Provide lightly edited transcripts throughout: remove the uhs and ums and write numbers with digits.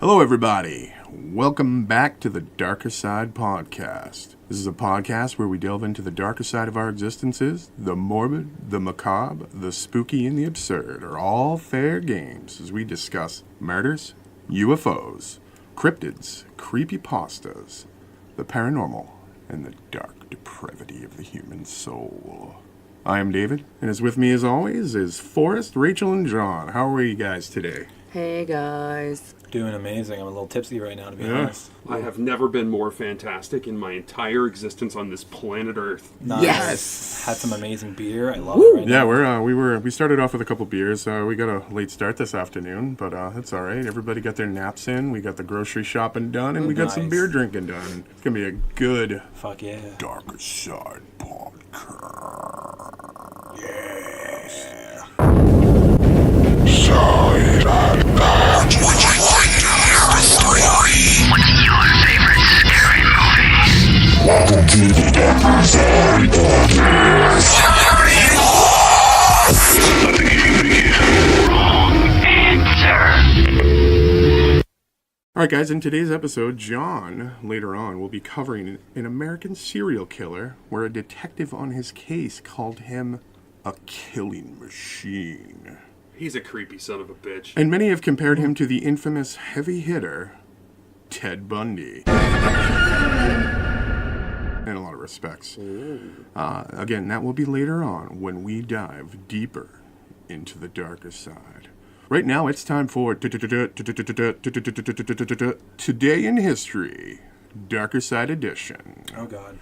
Hello, everybody. Welcome back to the Darkercide Podcast. This is a podcast where we delve into the darker side of our existences. The morbid, the macabre, the spooky, and the absurd are all fair games as we discuss murders, UFOs, cryptids, creepypastas, the paranormal, and the dark depravity of the human soul. I am David, and as with me as always is Forrest, Rachel, and John. How are you guys today? Hey guys. Doing amazing. I'm a little tipsy right now, to be honest. I have never been more fantastic in my entire existence on this planet Earth. Nice. Yes. Had some amazing beer. I love it right now. Yeah, we started off with a couple beers. We got a late start this afternoon, but it's all right. Everybody got their naps in. We got the grocery shopping done, and we got some beer drinking done. It's gonna be a good, Fuck yeah, Darkercide Podcast. Yeah. What's your favorite scary movie? Welcome to the Darkercide Podcast. Wrong answer. Alright guys, in today's episode, John, later on, will be covering an American serial killer where a detective on his case called him a killing machine. He's a creepy son of a bitch. And many have compared him to the infamous heavy hitter, Ted Bundy. In a lot of respects. Again, that will be later on when we dive deeper into the darker side. Right now, it's time for Today in History, Darker Side Edition. Oh, God.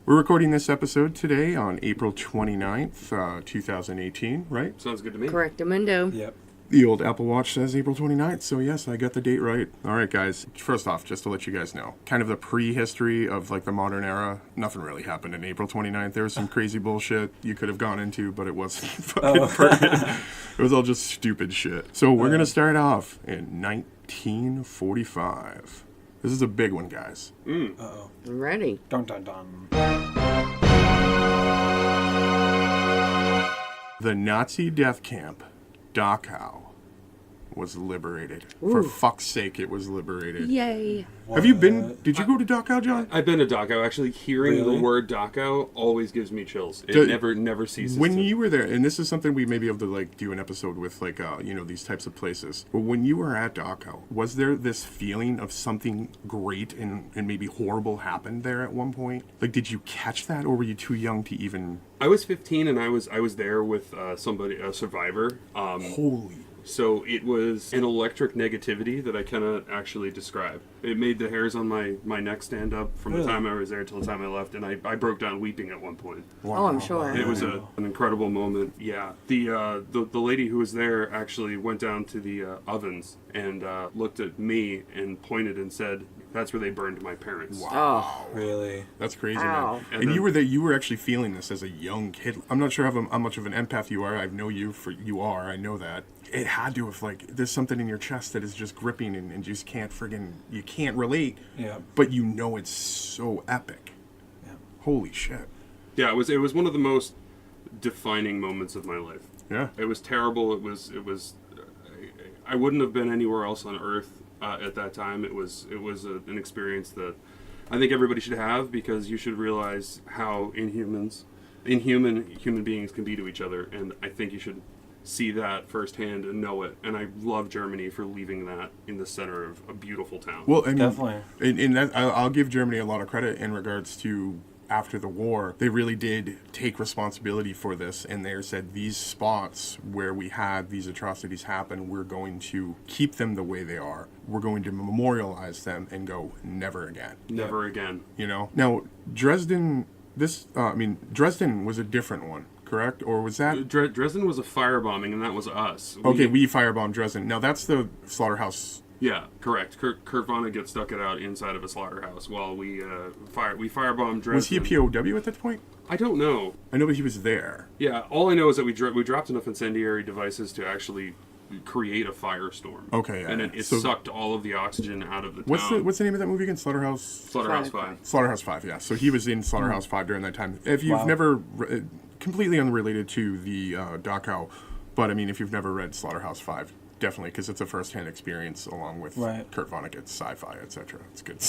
We're recording this episode today on April 29th, 2018, right? Sounds good to me. Correctamundo. Yep. The old Apple Watch says April 29th, so yes, I got the date right. All right, guys. First off, just to let you guys know, kind of the prehistory of like the modern era, nothing really happened in April 29th. There was some crazy bullshit you could have gone into, but it wasn't fucking pertinent. It was all just stupid shit. So we're going to start off in 1945. This is a big one, guys. Uh-oh. I'm ready. Dun, dun, dun. The Nazi death camp, Dachau, was liberated. For fuck's sake, it was liberated. Yay. Have you been... Did you go to Dachau, John? I've been to Dachau. Actually, hearing Really? the word Dachau always gives me chills. It never ceases. When you were there, and this is something we may be able to like do an episode with, like these types of places. But when you were at Dachau, was there this feeling of something great and maybe horrible happened there at one point? Like, did you catch that, or were you too young to even? I was 15 and I was there with somebody, a survivor. Holy. So it was an electric negativity that I cannot actually describe. It made the hairs on my neck stand up from the time I was there till the time I left, and I broke down weeping at one point. Wow. Oh, I'm sure. It was an incredible moment. Yeah, the lady who was there actually went down to the ovens and looked at me and pointed and said, "That's where they burned my parents." Wow. Oh. Really? That's crazy, Ow. man. And And then- you were there. You were actually feeling this as a young kid. I'm not sure how much of an empath you are. I know you I know that. It had to have, like, there's something in your chest that is just gripping and you just can't you can't relate. Yeah. But you know it's so epic. Yeah. Holy shit. Yeah, it was one of the most defining moments of my life. Yeah. It was terrible. It was. I wouldn't have been anywhere else on Earth at that time. It was an experience that I think everybody should have, because you should realize how human beings can be to each other, and I think you should see that firsthand and know it. And I love Germany for leaving that in the center of a beautiful town. Well, I mean, Definitely. in that, I'll give Germany a lot of credit in regards to after the war. They really did take responsibility for this, and they said these spots where we had these atrocities happen, we're going to keep them the way they are. We're going to memorialize them and go never again. Never again. You know. Now, Dresden. Dresden was a different one, correct? Or was that? Dresden was a firebombing, and that was us. Okay, we firebombed Dresden. Now that's the slaughterhouse. Yeah, correct. Kurt Vonnegut stuck it out inside of a slaughterhouse while we firebombed Dresden. Was he a POW at that point? I don't know. I know that he was there. Yeah, all I know is that we dropped enough incendiary devices to actually create a firestorm. Okay, yeah. And it So- sucked all of the oxygen out of the town. What's the name of that movie again? Slaughterhouse 5. Slaughterhouse 5, yeah. So he was in Slaughterhouse 5 during that time. If you've never completely unrelated to the Dachau, but I mean, if you've never read Slaughterhouse 5, definitely, because it's a first-hand experience along with Right. Kurt Vonnegut's sci-fi, etc. It's good.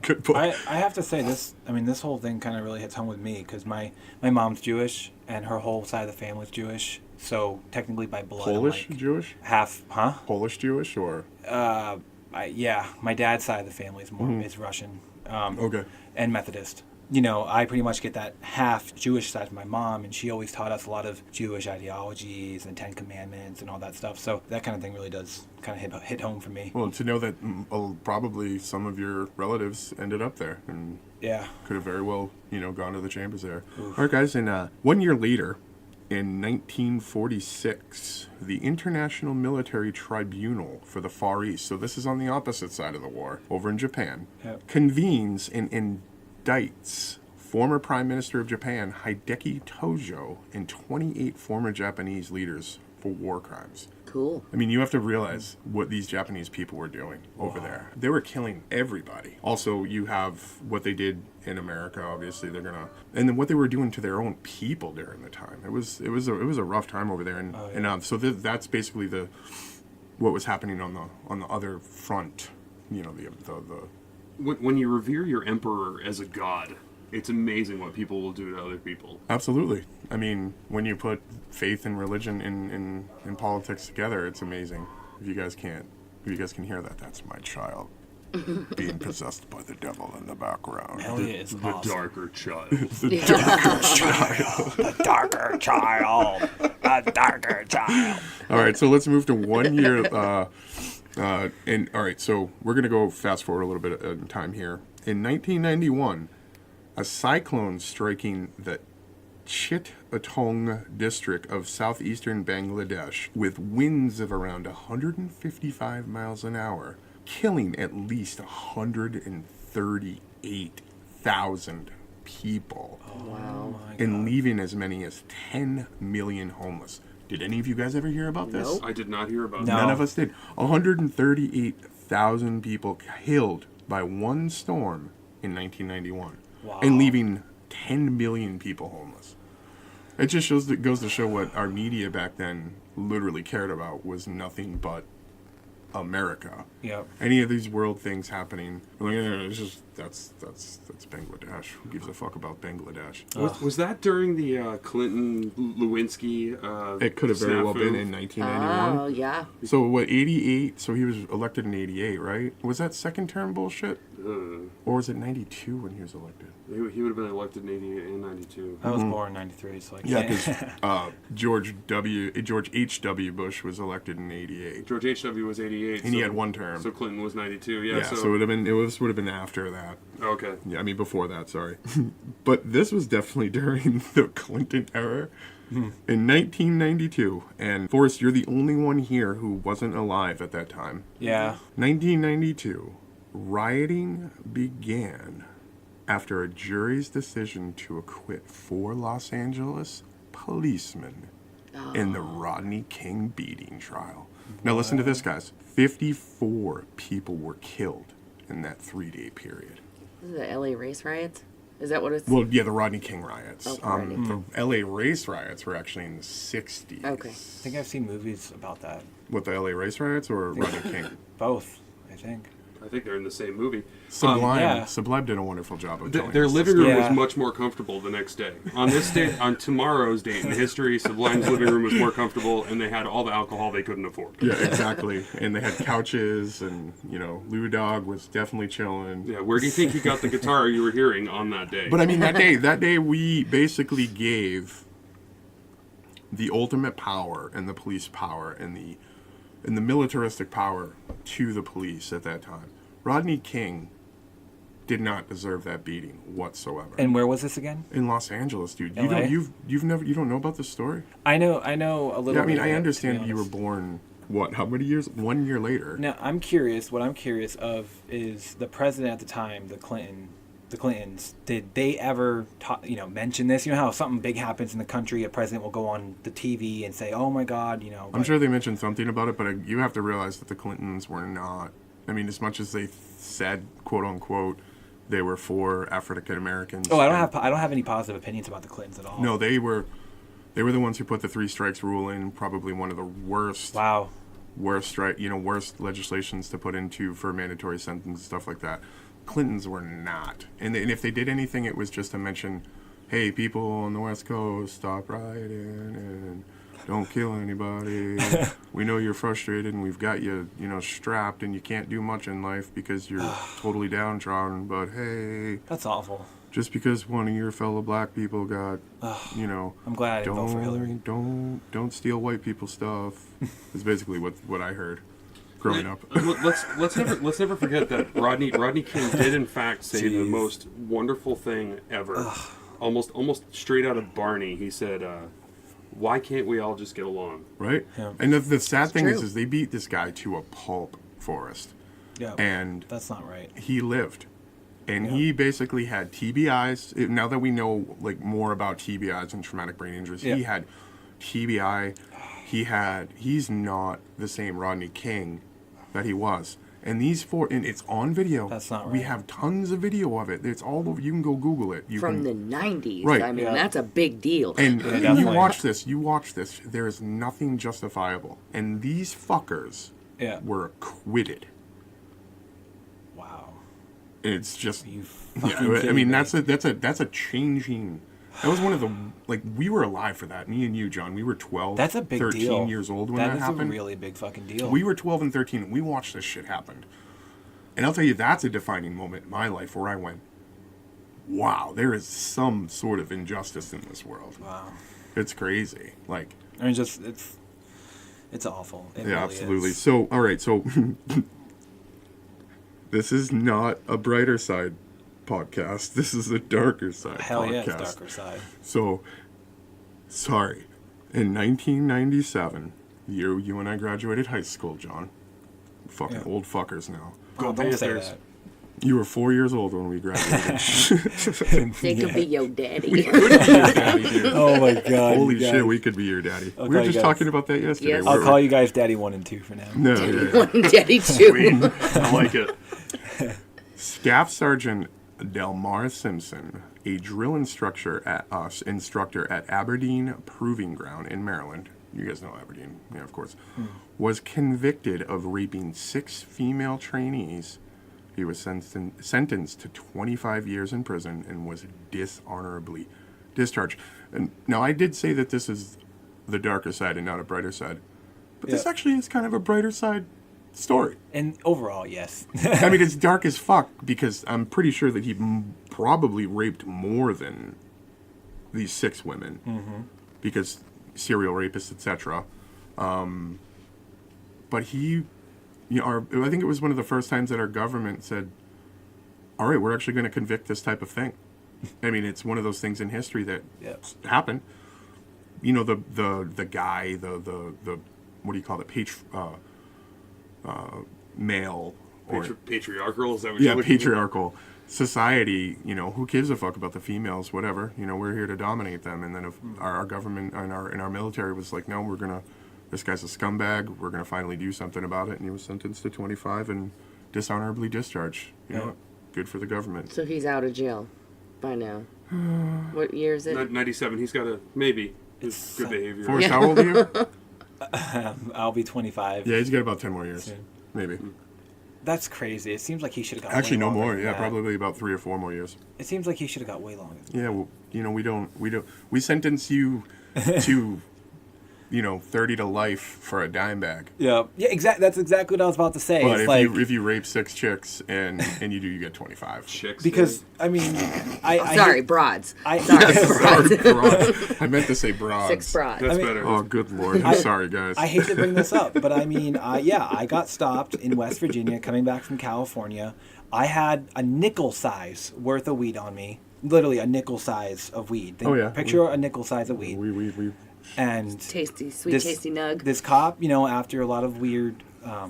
Good book. I have to say this. I mean, this whole thing kind of really hits home with me because my mom's Jewish and her whole side of the family is Jewish. So technically, by blood, I'm Polish like Jewish? half, huh? Polish Jewish or? Yeah, my dad's side of the family is more is Russian. Okay. And Methodist. You know, I pretty much get that half Jewish side from my mom, and she always taught us a lot of Jewish ideologies and Ten Commandments and all that stuff. So that kind of thing really does kind of hit home for me. Well, to know that probably some of your relatives ended up there and Yeah. could have very well, gone to the chambers there. Oof. All right, guys, and 1 year later, in 1946, the International Military Tribunal for the Far East, so this is on the opposite side of the war, over in Japan, convenes and indicts former Prime Minister of Japan, Hideki Tojo, and 28 former Japanese leaders for war crimes. Cool. I mean, you have to realize what these Japanese people were doing over there. They were killing everybody. Also, you have what they did in America. Obviously, and then what they were doing to their own people during the time. It was a rough time over there, and so that's basically what was happening on the other front. When you revere your emperor as a god, it's amazing what people will do to other people. Absolutely. I mean, when you put faith and religion in politics together, it's amazing. If you guys can hear that, that's my child being possessed by the devil in the background. Hell yeah, it's The awesome. darker child. The darker child. The darker child. The darker child. All right, so let's move to 1 year. And all right, so we're gonna go fast forward a little bit in time here. In 1991, a cyclone striking the Chittagong district of southeastern Bangladesh with winds of around 155 miles an hour, killing at least 138,000 people. Wow. And leaving as many as 10 million homeless. Did any of you guys ever hear about this? Nope. I did not hear about No. that. None of us did. 138,000 people killed by one storm in 1991. Wow. And leaving 10 million people homeless. It just goes to show what our media back then literally cared about was nothing but America. Yep. Any of these world things happening, it's just that's Bangladesh. Who gives a fuck about Bangladesh? Was that during the Clinton Lewinsky? It could have very well snafu? been in 1991. Oh, yeah. So what? 88. So he was elected in 88, right? Was that second term bullshit, or was it 92 when he was elected? He would have been elected in 88 and 92. I was born in 93, so I Yeah, can't. because George H.W. Bush was elected in 88, George H.W. was 88. and he had one term. So Clinton was 92. Yeah, so it would have been after that. Okay. Yeah, I mean before that. Sorry, but this was definitely during the Clinton era. In 1992, and Forrest, you're the only one here who wasn't alive at that time. Yeah. 1992, rioting began after a jury's decision to acquit 4 Los Angeles policemen in the Rodney King beating trial. Now listen to this, guys. 54 people were killed in that 3-day period. Is it the LA race riots? Is that what it's? Well, yeah, the Rodney King riots. Oh, Rodney King. The LA race riots were actually in the 60s. Okay. I think I've seen movies about that. What, the LA race riots or Rodney King? Both, I think. I think they're in the same movie. Sublime. Yeah. Sublime did a wonderful job of telling Their us living this. room Yeah. was much more comfortable the next day. On this day, on tomorrow's date in history, Sublime's living room was more comfortable, and they had all the alcohol they couldn't afford. Yeah, exactly. And they had couches, and Lou Dog was definitely chilling. Yeah, where do you think he got the guitar you were hearing on that day? But I mean, that day we basically gave the ultimate power and the police power and the militaristic power to the police at that time. Rodney King did not deserve that beating whatsoever. And where was this again? In Los Angeles, dude. LA? You don't know about this story? I know a little Yeah, I mean, bit. I of it, understand to be you were honest. born how many years? 1 year later. Now, I'm curious. What I'm curious of is the president at the time, the Clintons. Did they ever, mention this? You know how if something big happens in the country, a president will go on the TV and say, "Oh my God," I'm sure they mentioned something about it, but you have to realize that the Clintons were not. I mean, as much as they said, quote unquote, they were for African Americans. Oh, I don't have any positive opinions about the Clintons at all. No, they were the ones who put the 3 strikes rule in. Probably one of the worst. Wow. worst legislations to put into for mandatory sentence and stuff like that. Clintons were not. And if they did anything, it was just to mention, hey, people on the West Coast, stop rioting and don't kill anybody. We know you're frustrated and we've got you, strapped and you can't do much in life because you're totally downtrodden. But hey, That's awful. just because one of your fellow black people got, I'm glad I didn't vote for Hillary. Don't steal white people's stuff. Is basically what I heard growing up. Let's never forget that Rodney King did in fact say the most wonderful thing ever. Almost straight out of Barney. He said, "Why can't we all just get along?" Right? Yeah. And the sad thing true. is they beat this guy to a pulp, Forrest. Yeah, And that's not right. he lived. And he basically had TBIs. Now that we know more about TBIs and traumatic brain injuries, he had TBI. He's not the same Rodney King that he was. And these four, and it's on video. That's not right. We have tons of video of it. It's all over. You can go Google it. From the 90s. Right. I mean, Yeah. that's a big deal. And you definitely. watch this. There is nothing justifiable. And these fuckers were acquitted. Wow. And it's just, You yeah. fucking I kidding mean, me. that's a changing. That was one of the we were alive for that. Me and you, John. We were 12. That's a big 13 deal. years old when that That is happened. a really big fucking deal. We were 12 and 13. And we watched this shit happen. And I'll tell you, that's a defining moment in my life where I went, wow, there is some sort of injustice in this world. Wow. It's crazy. I mean, it's awful. It Yeah, really absolutely. is. So, all right. So, this is not a brighter side podcast. This is a darker side Hell podcast. yeah, it's darker side. So, sorry. In 1997, the year you and I graduated high school, John. Fucking Yeah. old fuckers now. Oh, don't say Panthers. that. You were 4 years old when we graduated. They could be your daddy. Oh my god. Holy you guys. shit, we could be your daddy. I'll We were call you just guys. talking about that yesterday. Yes. We I'll were- call you guys Daddy 1 and 2 for now. No, yeah. Daddy too. I like it. Staff Sergeant Delmar Simpson, a drill instructor at Aberdeen Proving Ground in Maryland, you guys know Aberdeen, yeah, of course, was convicted of raping 6 female trainees. He was sentenced to 25 years in prison and was dishonorably discharged. And now, I did say that this is the darker side and not a brighter side, but this Yeah. actually is kind of a brighter side story. And overall, yes. I mean, it's dark as fuck because I'm pretty sure that he probably raped more than these 6 women because serial rapists, etc. But he, I think it was one of the first times that our government said, "All right, we're actually going to convict this type of thing." I mean, it's one of those things in history that happened. The guy, the what do you call it? Male or Patriarchal, is that what yeah, you're looking for? patriarchal society. Who gives a fuck about the females? Whatever. We're here to dominate them. And then if our government and our military was like, no, this guy's a scumbag. We're gonna finally do something about it. And he was sentenced to 25 and dishonorably discharged. You know, good for the government. So he's out of jail by now. What year is it? 97. He's got maybe. It's good behavior. Forrest, how old are you? I'll be 25. Yeah, he's got about 10 more years, Soon. maybe. That's crazy. It seems like he should have got Actually, way no longer more. than Yeah, that. probably about 3 or 4 more years. It seems like he should have got way longer. Yeah, well, we sentence you to, 30 to life for a dime bag. Yeah, exactly. That's exactly what I was about to say. But It's if you rape 6 chicks and you get 25. Chicks. because I mean, I Sorry, hate- broads. Sorry, Sorry, broads. I meant to say broads. 6 broads. That's I mean- better. Oh, good lord. I'm sorry, guys. I hate to bring this up, but I mean, I got stopped in West Virginia coming back from California. I had a nickel size worth of weed on me. Literally a nickel size of weed. Oh, yeah. Picture a nickel size of weed. We And Tasty, sweet, this- tasty nug. this cop, after a lot of weird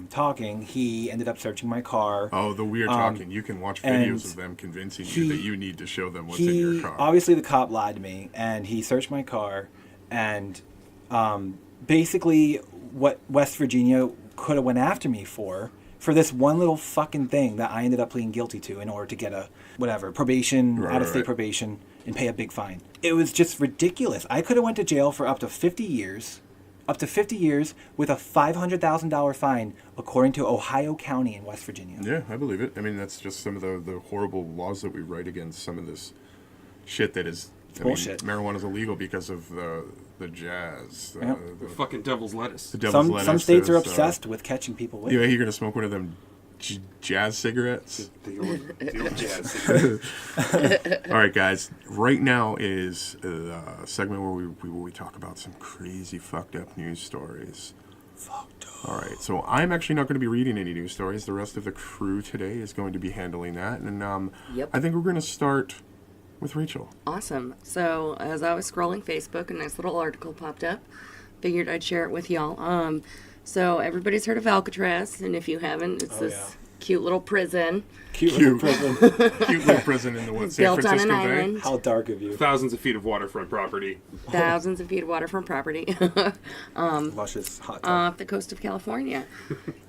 talking, he ended up searching my car. Oh, the weird talking. You can watch and videos of them convincing you he- that you need to show them what's in your car. Obviously the cop lied to me, and he searched my car, and basically what West Virginia could have went after me for this one little fucking thing that I ended up pleading guilty to in order to get a probation, Right, out of state right. probation, and pay a big fine. It was just ridiculous. I could have went to jail for up to 50 years up to 50 years with a $500,000 fine, according to Ohio County in West Virginia. Yeah, I believe it. I mean, that's just some of the horrible laws that we write against some of this shit that is... Bullshit. Marijuana is illegal because of the jazz. Yep. The Fucking devil's lettuce. devil's lettuce. Some states are is, obsessed with catching people with Yeah, it. you're going to smoke one of them jazz cigarettes? The old jazz. All right, guys. Right now is a segment where we talk about some crazy, fucked up news stories. Fucked up. All right, so I'm actually not going to be reading any news stories. The rest of the crew today is going to be handling that, and Yep. I think we're going to start with Rachel. Awesome. So as I was scrolling Facebook, a nice little article popped up. Figured I'd share it with y'all. So everybody's heard of Alcatraz, and if you haven't, it's this cute little prison Cute little prison. Cute little prison in the what, San built on Francisco an Bay? island. How dark of you. Thousands of feet of waterfront property. Thousands of feet of waterfront property Luscious hot tub. off the coast of California.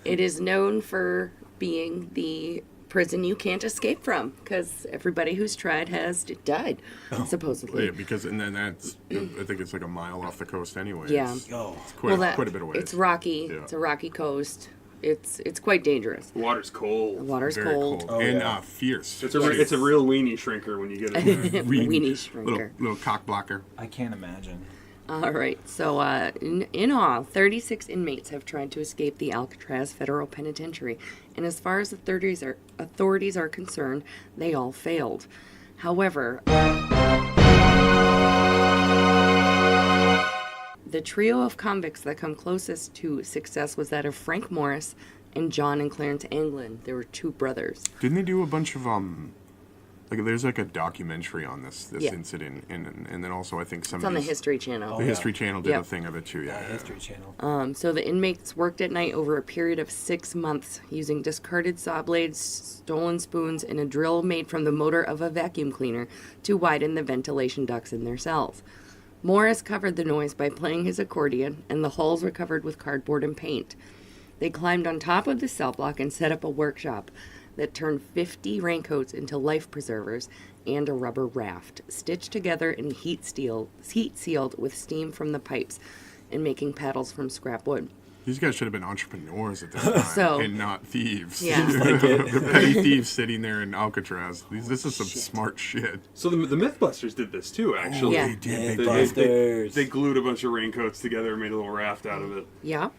It is known for being the prison you can't escape from because everybody who's tried has died, supposedly. Yeah, because and then that's I think it's like a mile off the coast anyway. Yeah. Oh. It's quite, Well, quite a bit away. It's rocky. Yeah. It's a rocky coast. It's quite dangerous. The water's The cold. water's very cold. Oh, and yeah. fierce. It's a real weenie shrinker when you get it. Weenie shrinker. Little cock blocker. I can't imagine. All right. So, in all, 36 inmates have tried to escape the Alcatraz Federal Penitentiary, and as far as the authorities are concerned, they all failed. However, the trio of convicts that come closest to success was that of Frank Morris and John and Clarence Anglin. They were two brothers. Didn't they do a bunch of like there's like a documentary on this Yeah. incident and then also I think some It's of on the these- History Channel. the History Channel did Yep. a thing of it too. Yeah. History Channel. So the inmates worked at night over a period of 6 months using discarded saw blades, stolen spoons, and a drill made from the motor of a vacuum cleaner to widen the ventilation ducts in their cells. Morris covered the noise by playing his accordion, and the halls were covered with cardboard and paint. They climbed on top of the cell block and set up a workshop that turned 50 raincoats into life preservers and a rubber raft, stitched together and heat sealed with steam from the pipes, and making paddles from scrap wood. These guys should have been entrepreneurs at this time So- and not thieves. Yeah. The petty thieves sitting there in Alcatraz. This is some smart shit. So the Mythbusters did this too, actually. Yeah. They did. Mythbusters. They glued a bunch of raincoats together and made a little raft out of it. Yeah.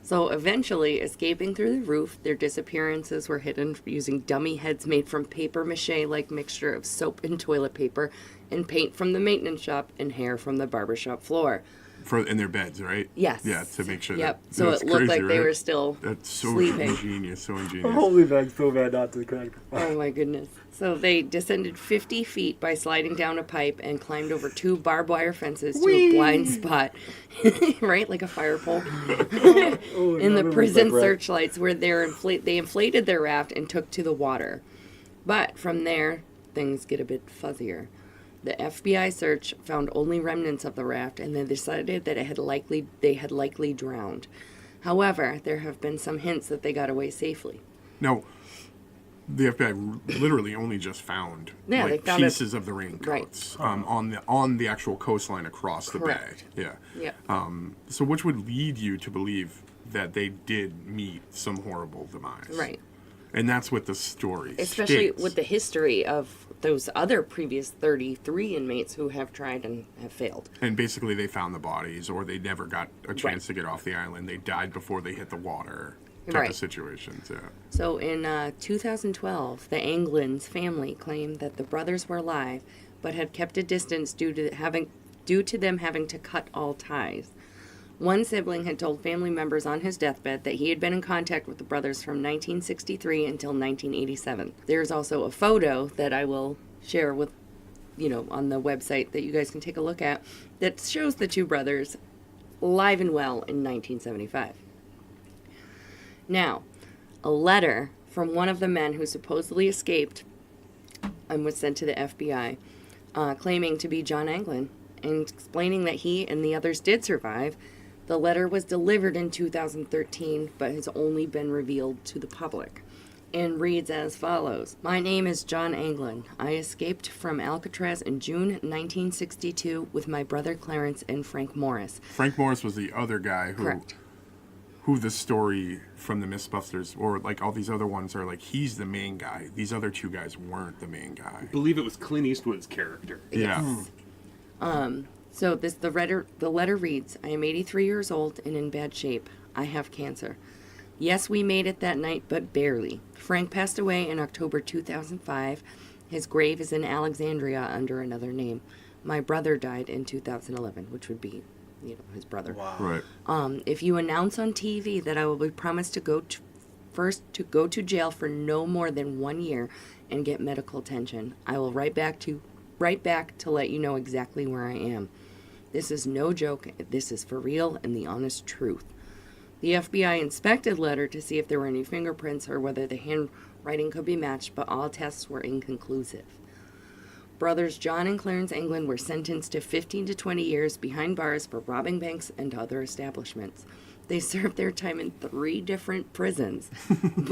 So eventually, escaping through the roof, their disappearances were hidden using dummy heads made from paper mache-like mixture of soap and toilet paper, and paint from the maintenance shop, and hair from the barbershop floor. In their beds, right? Yes. Yeah, to make sure Yep. that So that's it looked crazy, like they right? were still That's so sleeping. ingenious, so ingenious. Holy man, so bad not to crack. Oh my goodness. So they descended 50 feet by sliding down a pipe and climbed over 2 barbed wire fences to a blind spot. Right? Like a fire pole. In the prison searchlights where they inflated their raft and took to the water. But from there, things get a bit fuzzier. The FBI search found only remnants of the raft, and they decided that they had likely drowned. However, there have been some hints that they got away safely. Now, the FBI literally only just found Yeah, like they found pieces of the raincoats on the actual coastline across Correct. the bay. Yeah. Yep. So which would lead you to believe that they did meet some horrible demise. Right. And that's what the story Especially states. with the history of those other previous 33 inmates who have tried and have failed. And basically they found the bodies or they never got a chance Right. to get off the island. They died before they hit the water type Right. of situations. Yeah. So in 2012, the Anglins family claimed that the brothers were alive, but had kept a distance due to them having to cut all ties. One sibling had told family members on his deathbed that he had been in contact with the brothers from 1963 until 1987. There's also a photo that I will share with, on the website that you guys can take a look at that shows the two brothers alive and well in 1975. Now, a letter from one of the men who supposedly escaped and was sent to the FBI, claiming to be John Anglin and explaining that he and the others did survive. The letter was delivered in 2013, but has only been revealed to the public. and reads as follows. My name is John Anglin. I escaped from Alcatraz in June 1962 with my brother Clarence and Frank Morris. Frank Morris was the other guy Correct. who the story from the Mythbusters, or like all these other ones, are like, he's the main guy. These other two guys weren't the main guy. I believe it was Clint Eastwood's character. Yeah. So the letter reads, I am 83 years old and in bad shape. I have cancer. Yes, we made it that night, but barely. Frank passed away in October 2005. His grave is in Alexandria under another name. My brother died in 2011, which would be, his brother. Wow. Right. If you announce on TV that I will be promised to go to jail for no more than 1 year and get medical attention, I will write back to let you know exactly where I am. This is no joke. This is for real and the honest truth. The FBI inspected letter to see if there were any fingerprints or whether the handwriting could be matched, but all tests were inconclusive. Brothers John and Clarence Anglin were sentenced to 15 to 20 years behind bars for robbing banks and other establishments. They served their time in 3 different prisons,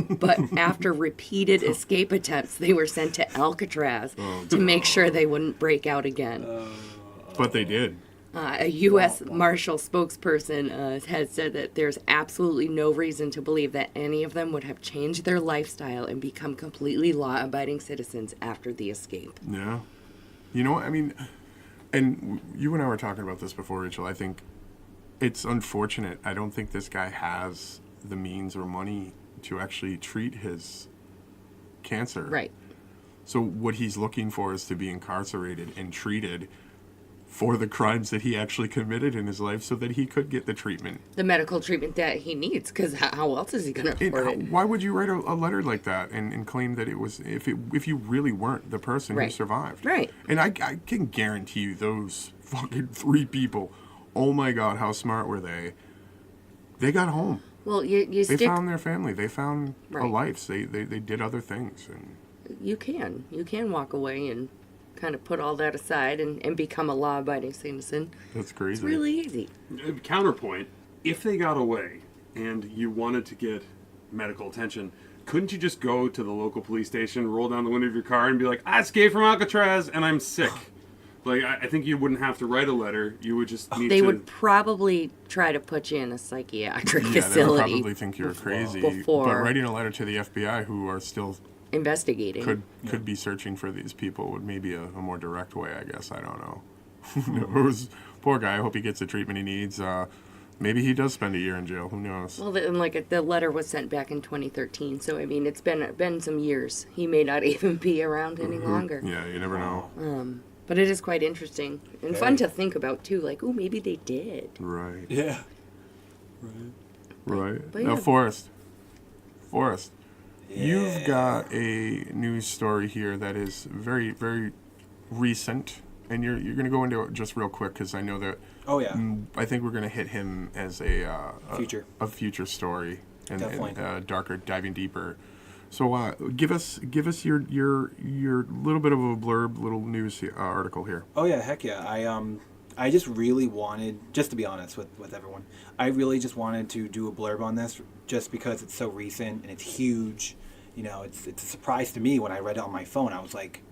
but after repeated escape attempts, they were sent to Alcatraz to make sure they wouldn't break out again. But they did. A U.S. Marshal spokesperson has said that there's absolutely no reason to believe that any of them would have changed their lifestyle and become completely law-abiding citizens after the escape. Yeah. You know what? I mean, and you and I were talking about this before, Rachel. I think it's unfortunate. I don't think this guy has the means or money to actually treat his cancer. Right. So what he's looking for is to be incarcerated and treated for the crimes that he actually committed in his life so that he could get the treatment. The medical treatment that he needs, because how else is he going to afford it? Why would you write a letter like that and claim that it was, if you really weren't the person who Right. survived? Right. And I can guarantee you those fucking 3 people, oh my God, how smart were they? They got home. Well, you They stick... found their family. They found a Right. life. They did other things. And You can walk away and kind of put all that aside and become a law-abiding citizen. that's crazy. It's really easy. Counterpoint, if they got away and you wanted to get medical attention, couldn't you just go to the local police station, roll down the window of your car and be like, I escaped from Alcatraz and I'm sick? Like, I think you wouldn't have to write a letter. You would just need They to... would probably try to put you in a psychiatric Yeah, they would facility probably think you're crazy. before- But writing a letter to the FBI, who are still investigating. could be searching for these people, would maybe a more direct way, I guess. I don't know. Who knows? Poor guy. I hope he gets the treatment he needs. Maybe he does spend a year in jail. Who knows? Well, the letter was sent back in 2013, so I mean it's been some years. He may not even be around any longer. Yeah, you never know. But it is quite interesting and fun to think about too. Like, oh, maybe they did. Right. Yeah. Right. But Now, yeah. Forrest, you've got a news story here that is very, very recent, and you're going to go into it just real quick because I know that. Oh, yeah. I think we're going to hit him as a future story and Definitely. Darker, diving deeper. So give us your little bit of a blurb, little news article here. Oh, yeah, heck yeah. I just really wanted, just to be honest with everyone, I really just wanted to do a blurb on this just because it's so recent and it's huge. You know, it's a surprise to me when I read it on my phone. I was like,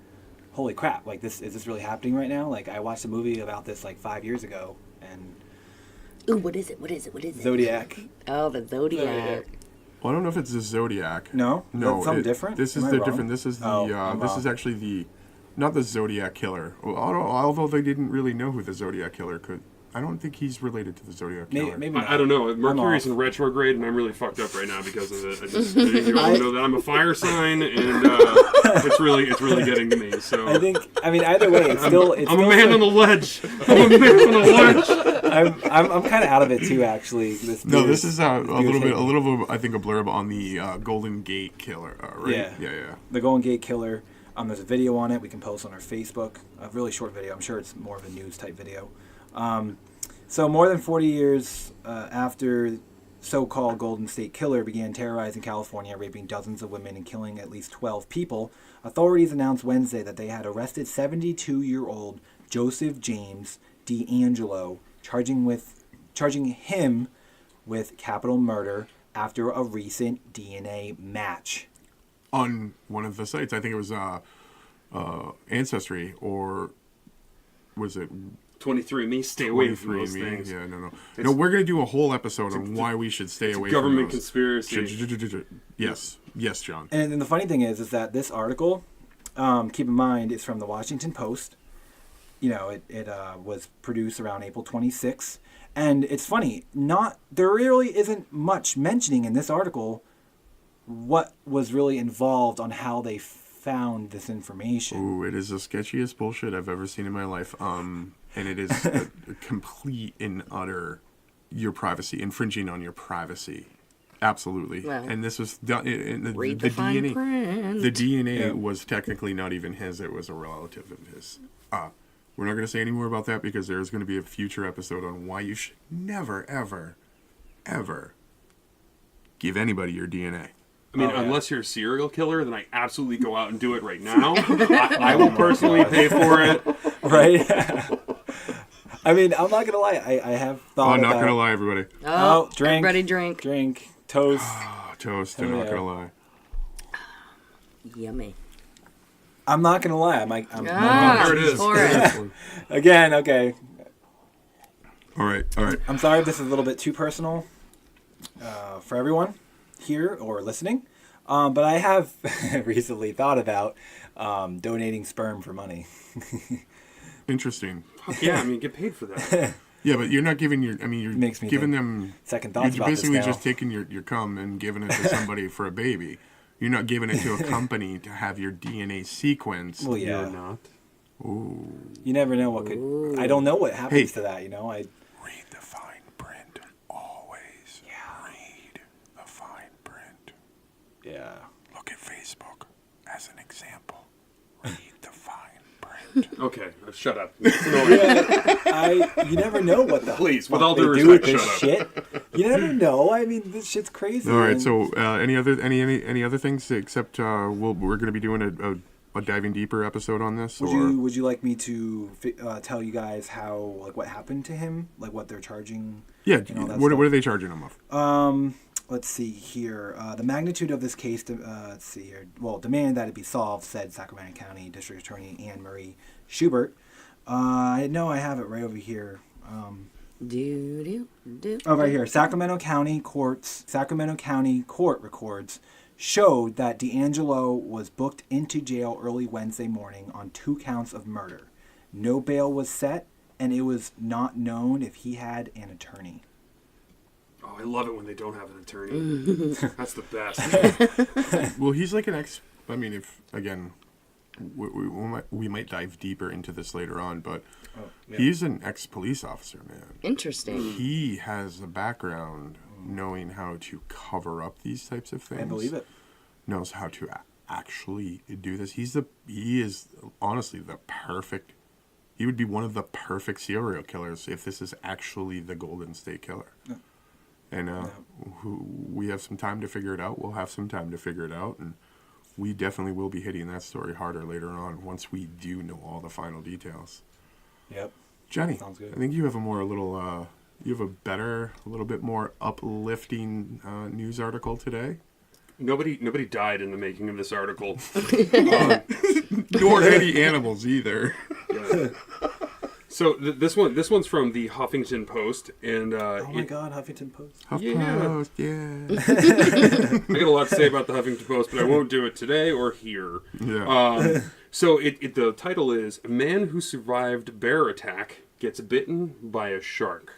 holy crap, like is this really happening right now? Like, I watched a movie about this like 5 years ago, and Ooh, what is it? Zodiac. Oh, the Zodiac. Well, I don't know if it's the Zodiac. No? No, That's something different? This is Am I the wrong? different. This is the. I'm this wrong. is actually not the Zodiac killer. Well, although they didn't really know who the Zodiac killer could. I don't think he's related to the Zodiac killer. Maybe not. I don't know. Mercury's off. in retrograde, and I'm really fucked up right now because of it. You all know that I'm a fire sign, and it's really getting to me. So I think, either way, it's still. I'm a man on the ledge. I'm a man on the ledge. I'm kind of out of it too, actually. This is a little bit. I think a blurb on the Golden Gate killer. Right? Yeah. The Golden Gate Killer. There's a video on it we can post on our Facebook. A really short video. I'm sure it's more of a news type video. So more than 40 years after so-called Golden State Killer began terrorizing California, raping dozens of women and killing at least 12 people, authorities announced Wednesday that they had arrested 72-year-old Joseph James D'Angelo, charging him with capital murder after a recent DNA match. on one of the sites. I think it was Ancestry, or was it 23andMe? Stay away from those 23andMe? things. Yeah, no, we're going to do a whole episode on why we should stay away from Government those. conspiracy. Yes, John. And then the funny thing is that this article, keep in mind, is from the Washington Post. You know, it was produced around April 26th. And it's funny, there really isn't much mentioning in this article what was really involved on how they found this information. Ooh, it is the sketchiest bullshit I've ever seen in my life. And it is a complete and utter infringing on your privacy. Absolutely. Well, and this was done. Read the fine DNA. print. The DNA was technically not even his; it was a relative of his. We're not going to say any more about that because there's going to be a future episode on why you should never, ever, ever give anybody your DNA. I mean, unless you're a serial killer, then I absolutely go out and do it right now. I will personally pay for it. Right? I mean, I'm not going to lie. I have thought I'm not going to lie, everybody. Oh, drink. Everybody drink. Drink. Toast. Toast, I'm not going to lie. Yummy. I'm not going to lie. There it is. Forrest. Again, okay. All right. I'm sorry if this is a little bit too personal for everyone here or listening. But I have recently thought about donating sperm for money. Interesting. Yeah, I mean, get paid for that. Yeah, but you're not giving you're Makes me giving think. them Second thoughts You're about this basically now. just taking your cum and giving it to somebody for a baby. You're not giving it to a company to have your DNA sequenced. Well, yeah. You're not. Ooh. You never know what could... I don't know what happens to that, you know? Read the fine print. Always. Yeah. Read the fine print. Yeah. Look at Facebook as an example. Read the fine print. Okay, shut up. It's annoying. You never know what the Please, fuck with all they due do with respect, this shut shit. You never know. I mean, this shit's crazy. All right. and- So, any other things except we're going to be doing a diving deeper episode on this? Would you like me to tell you guys how, like, what happened to him, like what they're charging? Yeah. and all that What stuff? are they charging him of? Let's see here. The magnitude of this case. Let's see here. Well, demanded that it be solved, said Sacramento County District Attorney Anne Marie Schubert. I know I have it right over here. Oh, right here. Sacramento County Court records showed that D'Angelo was booked into jail early Wednesday morning on 2 counts of murder. No bail was set, and it was not known if he had an attorney. Oh, I love it when they don't have an attorney. That's the best. Well, he's like an ex. I mean, if again, we might dive deeper into this later on, but he's an ex-police officer, man. Interesting. He has a background knowing how to cover up these types of things. I believe it. Knows how to actually do this. He is honestly the perfect. He would be one of the perfect serial killers if this is actually the Golden State Killer. Yeah. And we have some time to figure it out. We'll have some time to figure it out, and we definitely will be hitting that story harder later on once we do know all the final details. Yep. Jenny, Sounds good. I think you have a little bit more uplifting news article today. Nobody died in the making of this article. Nor any animals either. Yeah. So this one's from the Huffington Post, and Oh my God, Huffington Post. HuffPost, yeah. I got a lot to say about the Huffington Post, but I won't do it today or here. Yeah. So the title is "A Man Who Survived Bear Attack Gets Bitten by a Shark."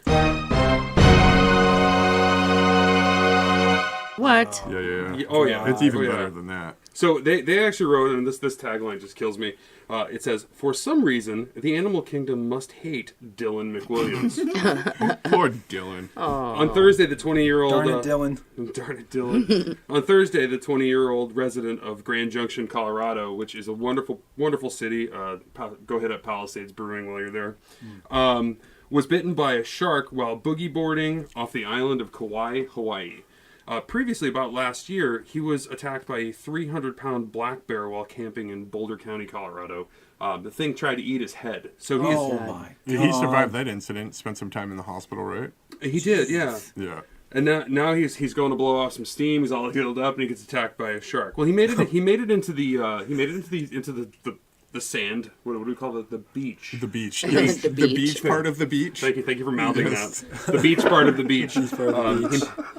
What? Yeah. Oh yeah, It's even Oh, yeah. better than that. So they actually wrote, and this tagline just kills me. It says, "For some reason, the animal kingdom must hate Dylan McWilliams." Poor Dylan. On Thursday, the 20-year-old... Darn it, Dylan. Darn it, Dylan. On Thursday, the 20-year-old resident of Grand Junction, Colorado, which is a wonderful, wonderful city. Go hit up Palisades Brewing while you're there. Was bitten by a shark while boogie boarding off the island of Kauai, Hawaii. Previously, about last year, he was attacked by a 300-pound black bear while camping in Boulder County, Colorado. The thing tried to eat his head. So he's, Oh my He survived that incident, spent some time in the hospital, right? he did, yeah. Yeah. And now he's going to blow off some steam. He's all healed up, and he gets attacked by a shark. Well, he made it into the sand. What do we call it? The beach. The beach. Yes, the beach part of the beach. Thank you for mouthing that. The beach part of the beach.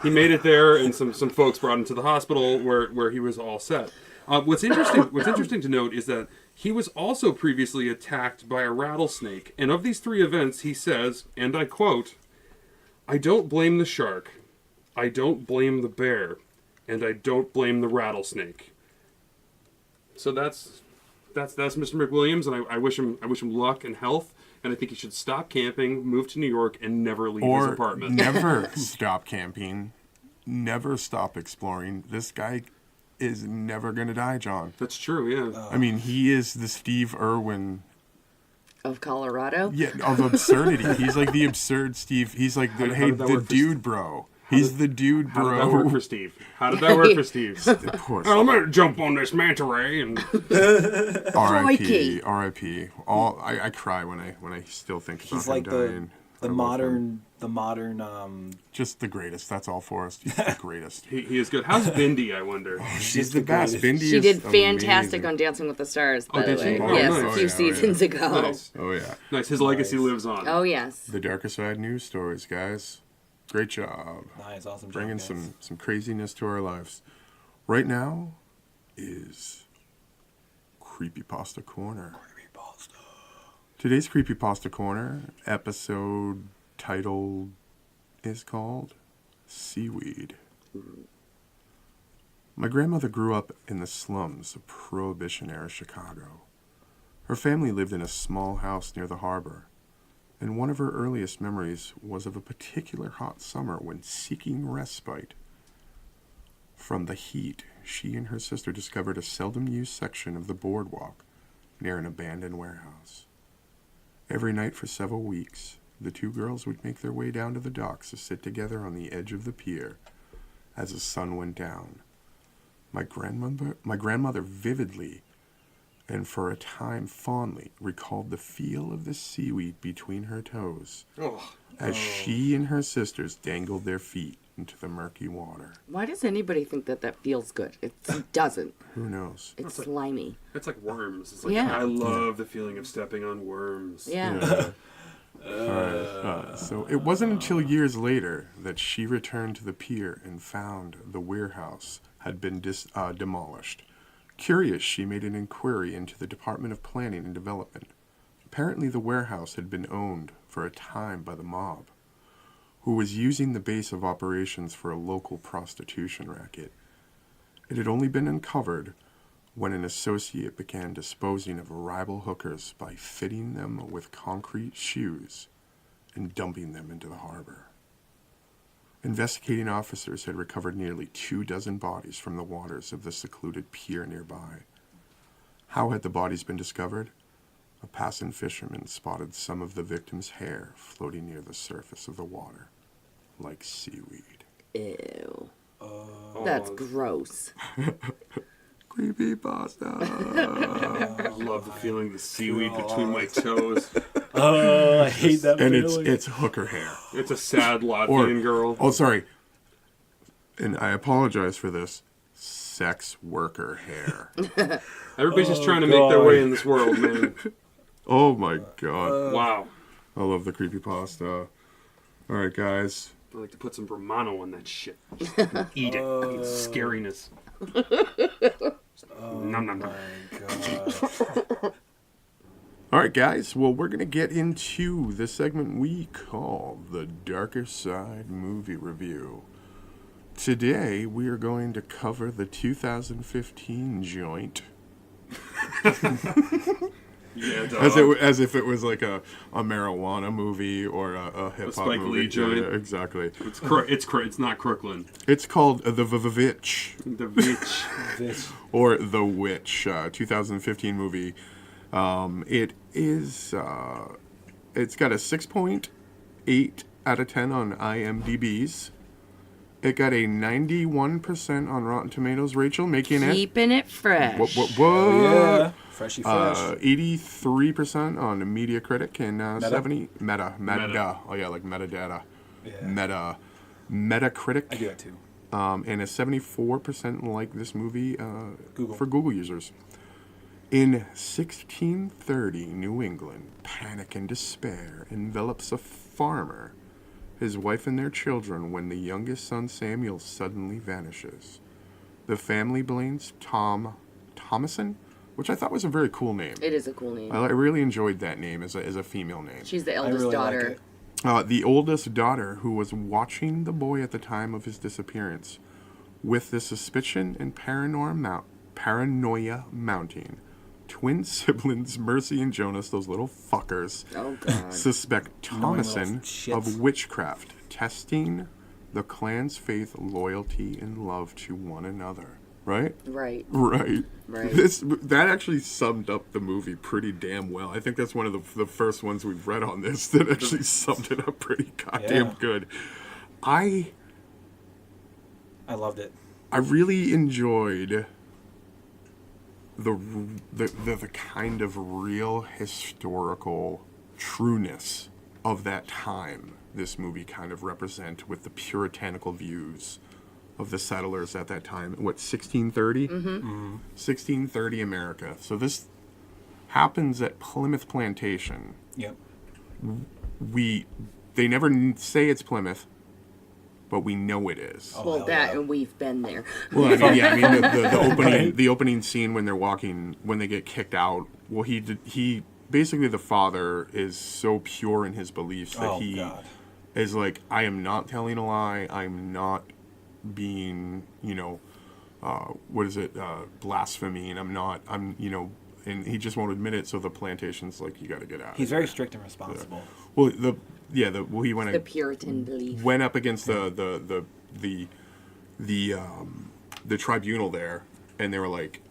He made it there, and some folks brought him to the hospital where he was all set. What's interesting to note is that he was also previously attacked by a rattlesnake. And of these 3 events, he says, and I quote, "I don't blame the shark, I don't blame the bear, and I don't blame the rattlesnake." So that's Mr. McWilliams, and I wish him luck and health. And I think he should stop camping, move to New York, and never leave his apartment. Never stop camping, never stop exploring. This guy is never going to die, John. That's true, yeah. I mean, he is the Steve Irwin of Colorado. Yeah, of absurdity. He's like the absurd Steve. He's like the dude, bro. He's the dude, bro. How did that work for Steve? Of course. I'm gonna jump on this manta ray and R.I.P. R.I.P. I cry when I still think about He's him like dying. the modern. Just the greatest. That's all Forrest. He's the greatest. He is good. How's Bindi, I wonder? She's the best. Bindi She is did fantastic amazing. on Dancing with the Stars, by the did way. she? Oh, Yes, nice. a few seasons ago. Nice. Oh yeah. Nice. His legacy lives on. Oh, yes. The Darker Side news stories, guys. Great job. Nice, awesome job, Bringing guys. some craziness to our lives. Right now is Creepypasta Corner. Today's Creepypasta Corner episode title is called Seaweed. My grandmother grew up in the slums of Prohibition-era Chicago. Her family lived in a small house near the harbor, and one of her earliest memories was of a particular hot summer when, seeking respite from the heat, she and her sister discovered a seldom-used section of the boardwalk near an abandoned warehouse. Every night for several weeks, the 2 girls would make their way down to the docks to sit together on the edge of the pier as the sun went down. My grandmother vividly and for a time fondly recalled the feel of the seaweed between her toes as she and her sisters dangled their feet into the murky water. Why does anybody think that feels good? It doesn't. Who knows? It's slimy. It's like worms. It's like, Yeah. I love the feeling of stepping on worms. Yeah. So it wasn't until years later that she returned to the pier and found the warehouse had been demolished. Curious, she made an inquiry into the Department of Planning and Development. Apparently the warehouse had been owned for a time by the mob, who was using the base of operations for a local prostitution racket. It had only been uncovered when an associate began disposing of rival hookers by fitting them with concrete shoes and dumping them into the harbor. Investigating officers had recovered nearly 24 bodies from the waters of the secluded pier nearby. How had the bodies been discovered? A passing fisherman spotted some of the victim's hair floating near the surface of the water, like seaweed. Ew. That's gross. Creepypasta. I love the feeling of the seaweed between my toes. Oh, I hate that And feeling. it's hooker hair. It's a sad Latvian girl. Oh, sorry. And I apologize for this. Sex worker hair. Everybody's just trying to make their way in this world, man. Oh my god. Wow. I love the creepypasta. Alright, guys. I like to put some Romano on that shit. Just eat it. Eat scariness. Nom nom nom. God. Alright, guys. Well, we're going to get into the segment we call the Darker Side Movie Review. Today, we are going to cover the 2015 joint. Yeah, dog. As if it was like a marijuana movie or a hip hop Spike movie. Lee joint. Yeah, exactly. It's not Crooklyn. It's called the VVitch The bitch. This. or The Witch, 2015 movie. It is. It's got a 6.8 out of 10 on IMDb's. It got a 91% on Rotten Tomatoes. Rachel, making it. Keeping it fresh. What? Yeah. Freshy fresh. 83% on Metacritic and Meta? 70 Meta. Meta. Oh yeah, like metadata. Yeah. Meta. Metacritic. I do that too. And a 74% like this movie Google. for Google users. In 1630, New England, panic and despair envelops a farmer, his wife and their children when the youngest son Samuel suddenly vanishes. The family blames Thomason, which I thought was a very cool name. It is a cool name. I really enjoyed that name as a female name. She's the I eldest really daughter. like it. The oldest daughter, who was watching the boy at the time of his disappearance, with the suspicion and paranoia mounting, twin siblings Mercy and Jonas, those little fuckers, Oh, God. suspect Thomason little shits. of witchcraft, testing the clan's faith, loyalty, and love to one another. Right? Right. Right. Right. That actually summed up the movie pretty damn well. I think that's one of the first ones we've read on this that actually summed it up pretty goddamn Yeah. good. I loved it. I really enjoyed the kind of real historical trueness of that time this movie kind of represent with the puritanical views of the settlers at that time. What, 1630? Mm-hmm. 1630 America. So this happens at Plymouth Plantation. Yep. They never say it's Plymouth, but we know it is. Oh, Well, hell that yeah. and we've been there. Well, I mean, the opening scene when they get kicked out. Well, he basically, the father is so pure in his beliefs that he God. is like, I am not telling a lie. I'm not being, blasphemy, and and he just won't admit it. So the plantation's like, you got to get out. He's very strict and responsible. He went The Puritan belief. went up against the tribunal there, and they were like,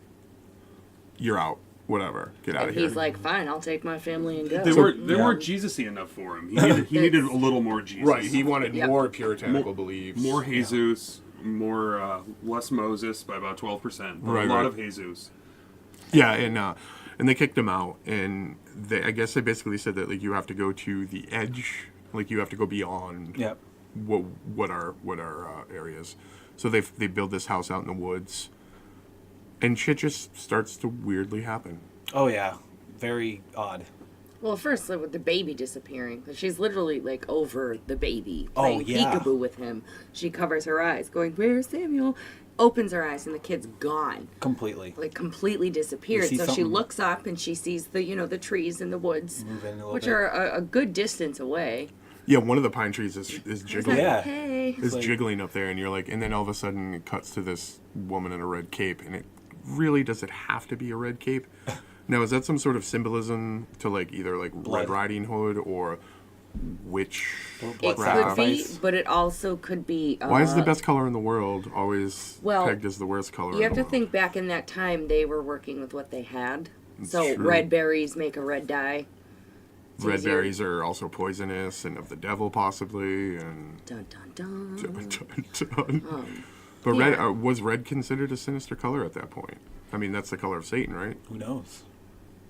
"You're out, whatever, get out And of here." he's like, fine, I'll take my family and go. They weren't Jesus-y enough for him. He needed a little more Jesus. right. He wanted Yep. more puritanical beliefs, more Jesus, more less Moses by about 12%. But Right, a lot right. of Jesus. Yeah, and they kicked him out, and I guess they basically said that like you have to go to the edge, like you have to go beyond Yep. what our areas. So they build this house out in the woods, and shit just starts to weirdly happen. Oh yeah. Very odd. Well, first, like, with the baby disappearing, she's literally, like, over the baby, Oh, playing yeah. peekaboo with him. She covers her eyes, going, "Where's Samuel?" Opens her eyes, and the kid's gone. Completely. Like, completely disappeared. see So she something- looks up, and she sees the trees in the woods, Moving a little which bit. are a good distance away. Yeah, one of the pine trees is It's jiggling. like, Yeah. hey. Is like- jiggling up there, and you're like, and then all of a sudden it cuts to this woman in a red cape, and it really, does it have to be a red cape? Now, is that some sort of symbolism to like either like Blood. Red Riding Hood or witch Blood It could be, sacrifice. but it also could be... Why is the best color in the world always well, pegged as the worst color You in have the to world? think back in that time, they were working with what they had. So true. red berries make a red dye. It's Red easier. berries are also poisonous and of the devil possibly, and Dun, dun, dun. dun, dun, dun. But yeah. red was red considered a sinister color at that point? I mean, that's the color of Satan, right? Who knows?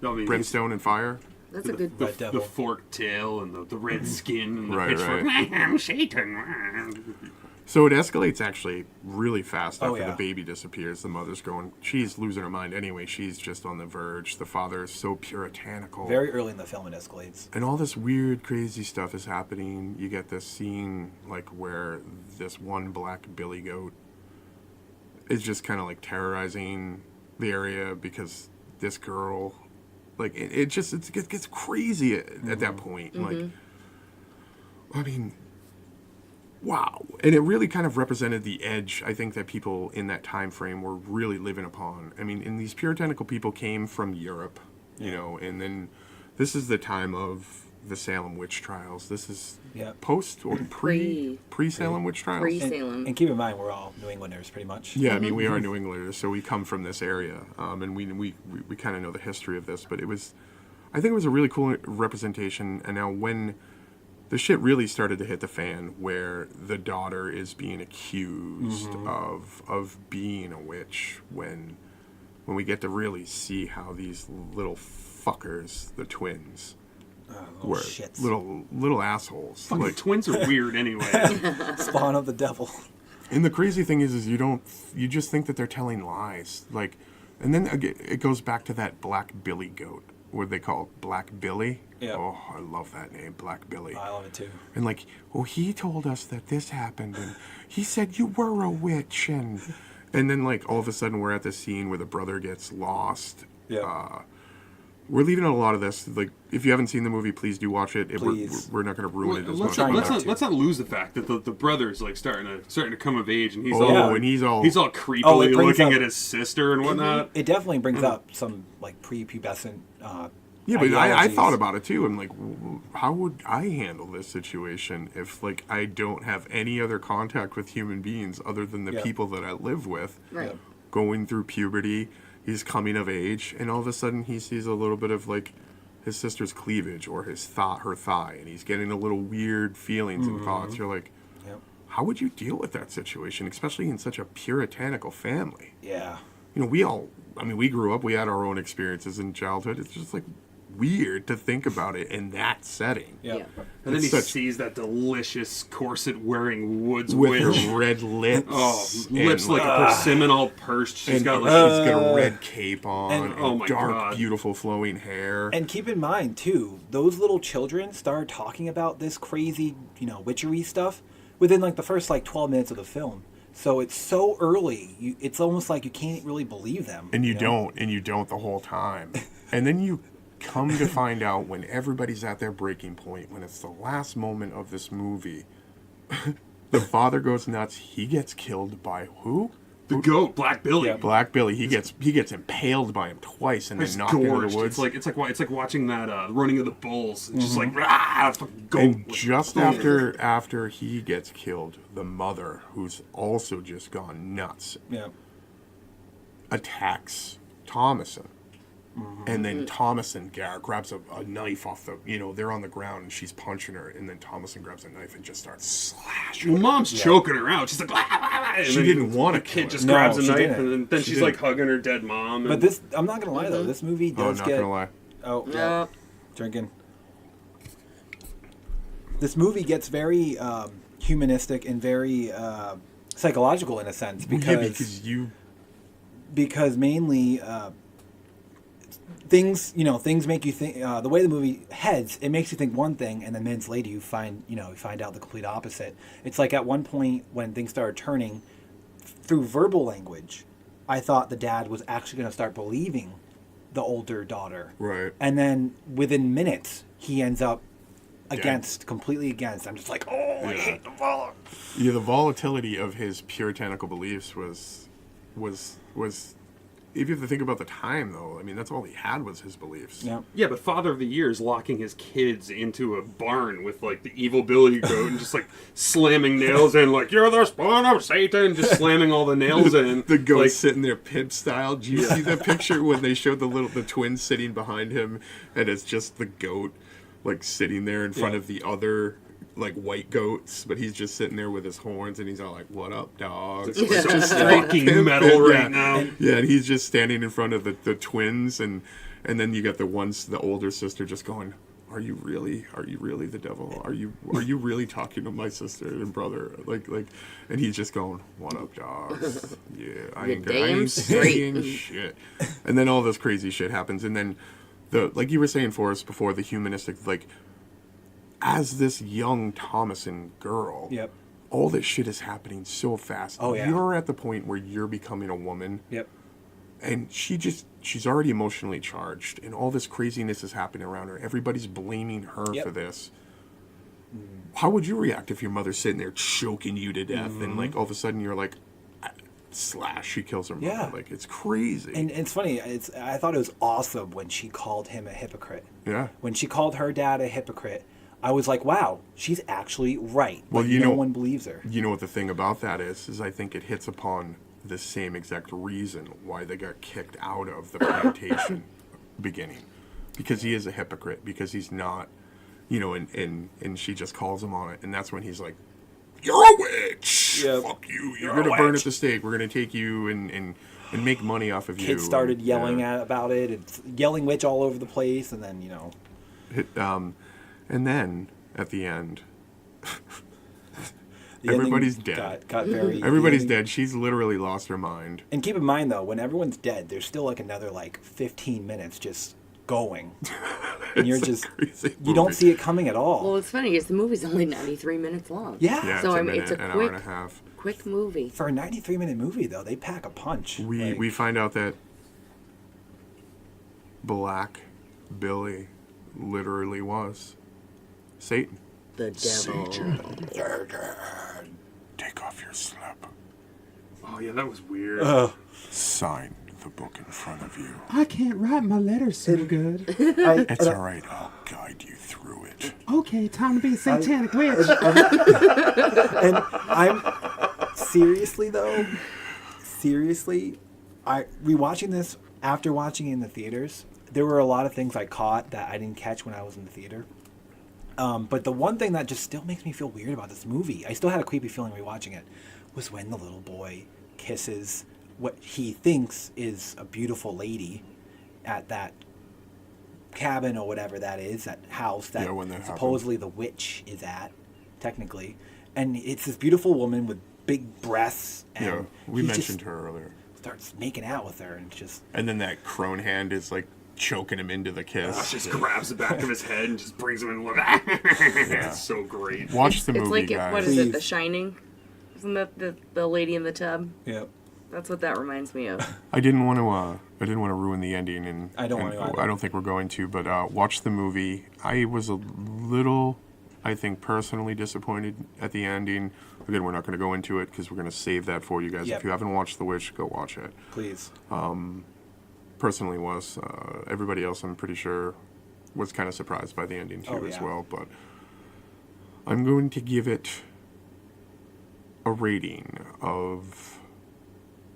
No, I mean, Brimstone and fire. That's a good... Red devil. the forked tail and the red skin and the Right, pitchfork. right. I'm Satan. So it escalates actually really fast Oh, after yeah. the baby disappears. The mother's going, she's losing her mind anyway. She's just on the verge. The father is so puritanical. Very early in the film, it escalates. And all this weird, crazy stuff is happening. You get this scene like where this one black billy goat is just kind of like terrorizing the area because this girl, like it gets crazy at that point. Like, I mean, wow. And it really kind of represented the edge, I think, that people in that time frame were really living upon. I mean, and these puritanical people came from Europe, you know, and then this is the time of the Salem witch trials. This is Yeah. post or pre-Salem witch trials. Pre-Salem. And keep in mind, we're all New Englanders, pretty much. Yeah, I mean, we are New Englanders, so we come from this area, and we kind of know the history of this. But I think it was a really cool representation. And now when the shit really started to hit the fan, where the daughter is being accused of being a witch, when we get to really see how these little fuckers, the twins, were shits. little assholes. Fucking Like, twins are weird anyway. Spawn of the devil. and the crazy thing is you just think that they're telling lies. Like, and then again, it goes back to that Black Billy goat. What they call it? Black Billy? Yeah. Oh, I love that name, Black Billy. I love it too. And like, well, he told us that this happened, and he said you were a witch, and then like all of a sudden we're at the scene where the brother gets lost. Yeah. We're leaving out a lot of this. Like, if you haven't seen the movie, please do watch it. Please. We're not going to ruin it as let's, much. let's not lose the fact that the brother's like starting to come of age, and he's and he's all creepily looking at his sister and whatnot. It definitely brings up some like prepubescent. Yeah, but I ideologies. thought about it too. I'm like, how would I handle this situation if like I don't have any other contact with human beings other than the people that I live with? Right. Going through puberty, he's coming of age, and all of a sudden he sees a little bit of like his sister's cleavage or her thigh, and he's getting a little weird feelings and thoughts. You're like, how would you deal with that situation, especially in such a puritanical family? Yeah. You know, we grew up, we had our own experiences in childhood. It's just like weird to think about it in that setting. Yeah. And then he sees that delicious corset-wearing woods With witch. her red lips. Oh, and, lips like a persimmon all pursed. She's got like she's got a red cape on and- and, oh my dark, God. beautiful flowing hair. And keep in mind too, those little children start talking about this crazy, witchery stuff within like the first 12 minutes of the film. So it's so early, it's almost like you can't really believe them. And you don't the whole time. And then you come to find out when everybody's at their breaking point, when it's the last moment of this movie, the father goes nuts. He gets killed by who? the goat, Black Billy. Yeah. Black Billy. He gets impaled by him twice and then It's knocked into gorged. the woods. It's like watching that Running of the Bulls. It's just like fucking goat. And just after he gets killed, the mother, who's also just gone nuts, attacks Thomason. And then Thomason grabs a knife off they're on the ground and she's punching her, and then Thomason grabs a knife and just starts slashing. Well, Mom's choking her out. She's like, and She then didn't want to the kill kid her. just No, grabs a she knife, didn't. and then She she's like didn't. hugging her dead mom. But this, I'm not gonna lie though, this movie Oh, does not get. gonna lie. Oh, No. drinking. This movie gets very humanistic and very psychological in a sense because mainly things make you think. The way the movie heads, it makes you think one thing, and then minutes later you find out the complete opposite. It's like at one point when things started turning through verbal language, I thought the dad was actually going to start believing the older daughter. Right. And then within minutes, he ends up completely against. I'm just like, I hate the father. Yeah, the volatility of his puritanical beliefs was if you have to think about the time, though, I mean, that's all he had was his beliefs. Yeah. Yeah, but Father of the Year is locking his kids into a barn with like the evil Billy goat and just like slamming nails in, like you're the spawn of Satan, just slamming all the nails in. The goat like, sitting there pimp style. Do you see the picture when they showed the twins sitting behind him, and it's just the goat like sitting there in front of the other like white goats, but he's just sitting there with his horns, and he's all like, "What up, dog?" It's so fucking metal right now. Yeah, and he's just standing in front of the twins, and then you got the older sister just going, Are you really the devil? Are you really talking to my sister and brother? Like, and he's just going, "What up, dog? Yeah, I ain't saying shit." And then all this crazy shit happens, and then like you were saying, Forrest, before, the humanistic, like, as this young Thomason girl, all this shit is happening so fast. Oh, yeah. You're at the point where you're becoming a woman. Yep. And she's already emotionally charged, and all this craziness is happening around her. Everybody's blaming her for this. How would you react if your mother's sitting there choking you to death, and like all of a sudden you're like, slash, she kills her mother? Yeah. Like, it's crazy. And it's funny. I thought it was awesome when she called him a hypocrite. Yeah. When she called her dad a hypocrite, I was like, wow, she's actually right. Well, but no one believes her. You know what the thing about that is I think it hits upon the same exact reason why they got kicked out of the plantation beginning. Because he is a hypocrite, because he's not, and she just calls him on it, and that's when he's like, "You're a witch! Yep. Fuck you! You're gonna burn at the stake. We're gonna take you and make money off of you." Kids started yelling and, about it, and yelling witch all over the place, and then, And then at the end, The everybody's ending dead. Got very. Everybody's dead. She's literally lost her mind. And keep in mind though, when everyone's dead, there's still like another like 15 minutes just going, and you're just you don't see it coming at all. Well, it's funny because the movie's only 93 minutes long. Yeah. Yeah, So it's I a mean, minute, it's a an quick, hour and a half. quick movie. For a 93-minute movie though, they pack a punch. We find out that Black Billy literally was Satan. The devil. Take off your slip. Oh yeah, that was weird. Sign the book in front of you. I can't write my letters so good. It's all right. I'll guide you through it. Okay, time to be a satanic witch. And I'm seriously though, rewatching this after watching it in the theaters, there were a lot of things I caught that I didn't catch when I was in the theater. But the one thing that just still makes me feel weird about this movie, I still had a creepy feeling rewatching it, was when the little boy kisses what he thinks is a beautiful lady at that cabin or whatever that is, that house that Yeah, when that supposedly the witch is at, technically. And it's this beautiful woman with big breasts. And Yeah, we he mentioned just her earlier. starts making out with her and just... And then that crone hand is like choking him into the kiss. Just grabs the back of his head and just brings him in. It's so great. Watch the It's movie, like, guys. what is it, Please. The Shining? Isn't that the lady in the tub? Yep. That's what that reminds me of. I didn't want to ruin the ending, and I don't want to either. I don't think we're going to. But watch the movie. I was a little, I think, personally disappointed at the ending. Again, we're not going to go into it because we're going to save that for you guys. Yep. If you haven't watched The Witch, go watch it. Please. Personally, was everybody else? I'm pretty sure was kind of surprised by the ending too, as yeah. well. But I'm going to give it a rating of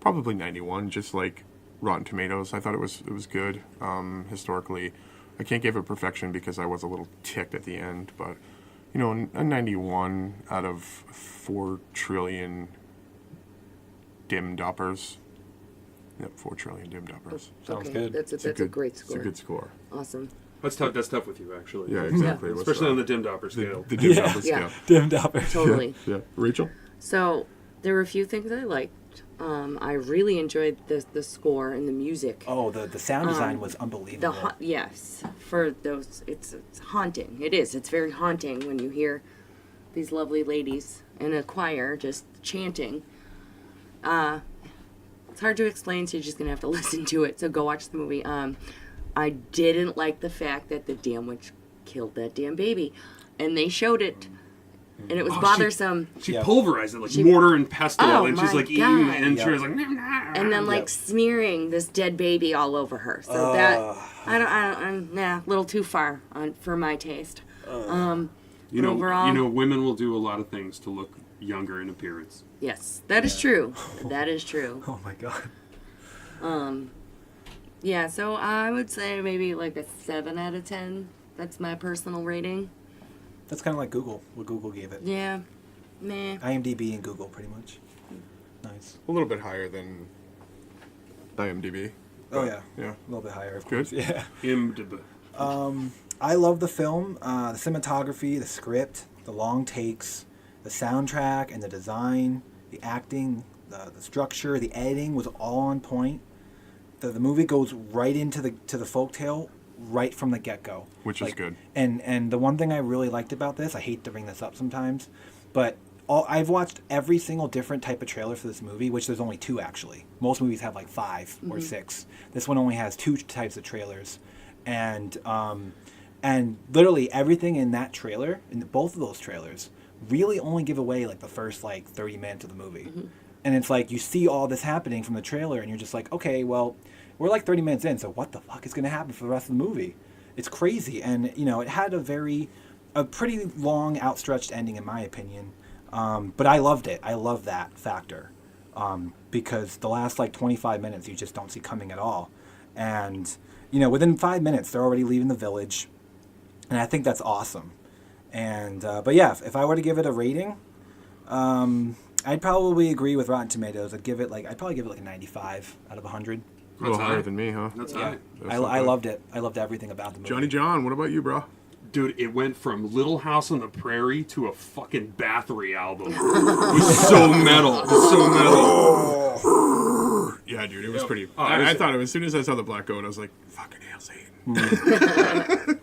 probably 91, just like Rotten Tomatoes. I thought it was good. Historically, I can't give it perfection because I was a little ticked at the end, but you know, a 91 out of 4 trillion dim doppers. Yep, 4 trillion dim doppers. Sounds Okay, good. That's a great score. It's a good score. Awesome. That's tough with you, actually. Yeah, exactly. What's Especially on that? the dim dopper scale. The dim Yeah. dopper Yeah. scale. Dim Dopper. Totally. Yeah. Rachel? So there were a few things I liked. I really enjoyed the score and the music. Oh, the sound design was unbelievable. Yes, for those, it's haunting. It is. It's very haunting when you hear these lovely ladies in a choir just chanting. It's hard to explain, so you're just gonna have to listen to it. So go watch the movie. I didn't like the fact that the damn witch killed that damn baby, and they showed it, and it was bothersome. She Yeah. pulverized it like mortar and pestle, Oh, and she's my like eating God. it, and she Yeah. was like, And then like Yep. smearing this dead baby all over her. So that I'm a little too far for my taste. you know, overall- women will do a lot of things to look younger in appearance. Yes, that is true. That is true. Oh my god. Yeah, so I would say maybe like a 7 out of 10. That's my personal rating. That's kind of like Google, what Google gave it. Yeah, meh. IMDB and Google, pretty much. Nice. A little bit higher than IMDb. Oh yeah. Yeah. A little bit higher, of Good. course. Yeah. IMDb. I love the film, the cinematography, the script, the long takes, the soundtrack and the design, the acting, the structure, the editing was all on point. The movie goes right into the folktale right from the get-go. Which is good. And the one thing I really liked about this, I hate to bring this up sometimes, but I've watched every single different type of trailer for this movie, which there's only 2 actually. Most movies have like 5 or 6. This one only has 2 types of trailers. And literally everything in that trailer, in both of those trailers, really only give away like the first like 30 minutes of the movie. And it's like you see all this happening from the trailer and you're just like, okay, well, we're like 30 minutes in, so what the fuck is going to happen for the rest of the movie? It's crazy. And, you know, it had a pretty long, outstretched ending in my opinion. But I loved it. I love that factor. Because the last like 25 minutes you just don't see coming at all. And, you know, within 5 minutes they're already leaving the village. And I think that's awesome. And, but yeah, if I were to give it a rating, I'd probably agree with Rotten Tomatoes. I'd probably give it like a 95 out of 100. A little That's higher high. than me, huh? That's Yeah. high. That's I not bad. loved it. I loved everything about the movie. Johnny John, what about you, bro? Dude, it went from Little House on the Prairie to a fucking Bathory album. It was so metal. It was so metal. Yeah, dude, it was pretty. Oh, I thought as soon as I saw the black goat, I was like, fucking hell, Satan.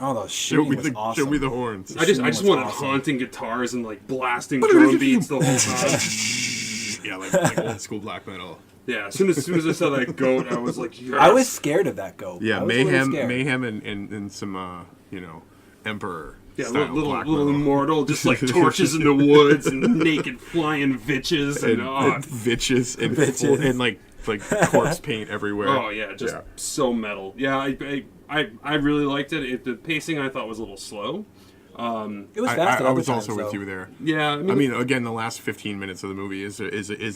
Oh, the shooting was awesome. Show me the horns. I just wanted haunting guitars and like blasting drum beats the whole time. Yeah, like old school black metal. Yeah, as soon as I saw that goat, I was like, yes. I was scared of that goat. Yeah, I was a little scared. mayhem, and some Emperor. Yeah, style little black metal. immortal, just like torches in the woods and naked flying vitches and vitches and like corpse paint everywhere. Oh yeah, just so metal. Yeah, I really liked it. The pacing I thought was a little slow. It was fast. I was also with you there. Yeah, I mean, again, the last 15 minutes of the movie is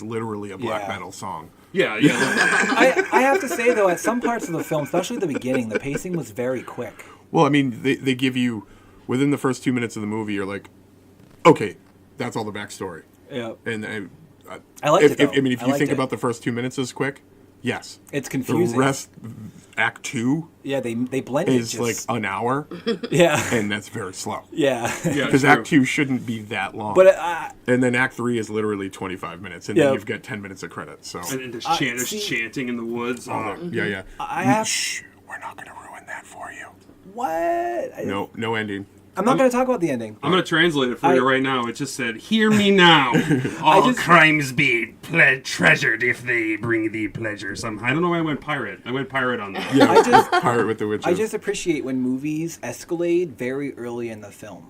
literally a black metal song. Yeah. I have to say though, at some parts of the film, especially the beginning, the pacing was very quick. Well, I mean, they give you within the first 2 minutes of the movie, you're like, okay, that's all the backstory. Yeah. And I liked it though. I mean, if you think about the first 2 minutes as quick, yes. It's confusing. The rest, Act 2, yeah, they blend it. is like an hour. Yeah. And that's very slow. Yeah. Because Act 2 shouldn't be that long. But and then Act 3 is literally 25 minutes, and then you've got 10 minutes of credits. So. And there's chanting in the woods. Yeah. Shh, we're not going to ruin that for you. What? No ending. I'm not going to talk about the ending. I'm going to translate it for you right now. It just said, "Hear me now. All crimes be treasured if they bring thee pleasure." I don't know why I went pirate. I went pirate on that. Yeah, Pirate with the Witches. I just appreciate when movies escalate very early in the film.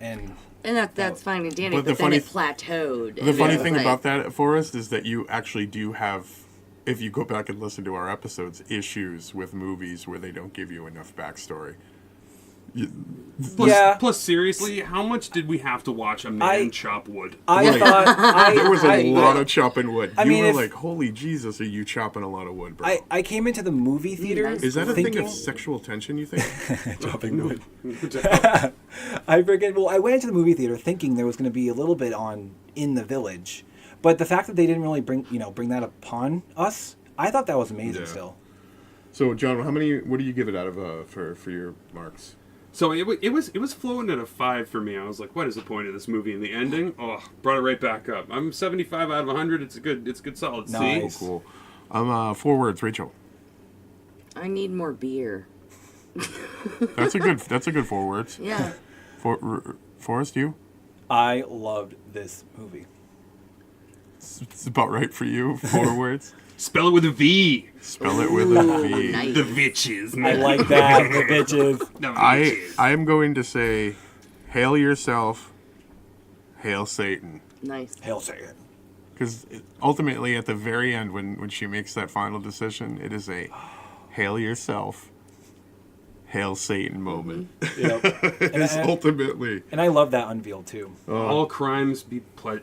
And that's fine and dandy, but then it plateaued. The funny thing about that, Forrest, is that you actually do have, if you go back and listen to our episodes, issues with movies where they don't give you enough backstory. Plus, seriously, how much did we have to watch a man chop wood? I thought there was a lot of chopping wood. I mean, were like, holy Jesus, are you chopping a lot of wood, bro? I came into the movie theater. Is that a thing of sexual tension, you think? Chopping wood. I went into the movie theater thinking there was going to be a little bit on In the Village, but the fact that they didn't really bring that upon us, I thought that was amazing. Still. So, John, what do you give it out of for your marks? So it was floating at a 5 for me. I was like, what is the point of this movie? And the ending, brought it right back up. I'm 75 out of 100. It's a good solid C. Nice. Oh, cool. 4 words, Rachel. I need more beer. That's a good 4 words. Yeah. Forrest, you? I loved this movie. It's about right for you. 4 words. Spell it with a V. Spell it with a V. Nice. The Vitches. I like that. The bitches. I am going to say, hail yourself, hail Satan. Nice. Hail Satan. Because ultimately, at the very end, when she makes that final decision, it is a hail yourself, hail Satan moment. Yep. It's ultimately. And I love that unveil too. All crimes be I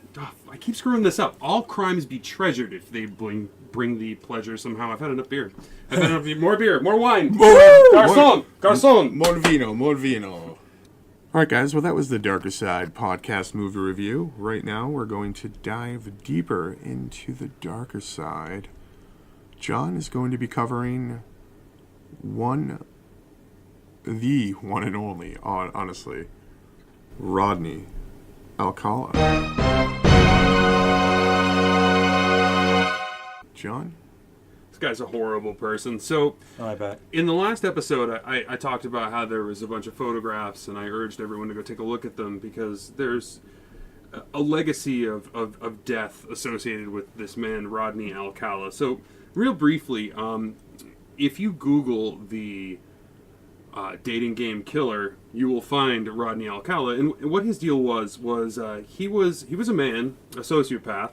keep screwing this up. All crimes be treasured if they bring the pleasure somehow. I've had enough beer. More beer, more wine. Garçon. More vino. All right, guys. Well, that was the Darkercide Podcast movie review. Right now, we're going to dive deeper into the darker side. John is going to be covering the one and only, honestly, Rodney Alcala. John? This guy's a horrible person. So, I bet. In the last episode, I talked about how there was a bunch of photographs, and I urged everyone to go take a look at them because there's a legacy of death associated with this man, Rodney Alcala. So, real briefly, if you Google the dating game killer, you will find Rodney Alcala, and what his deal was he was a man, a sociopath,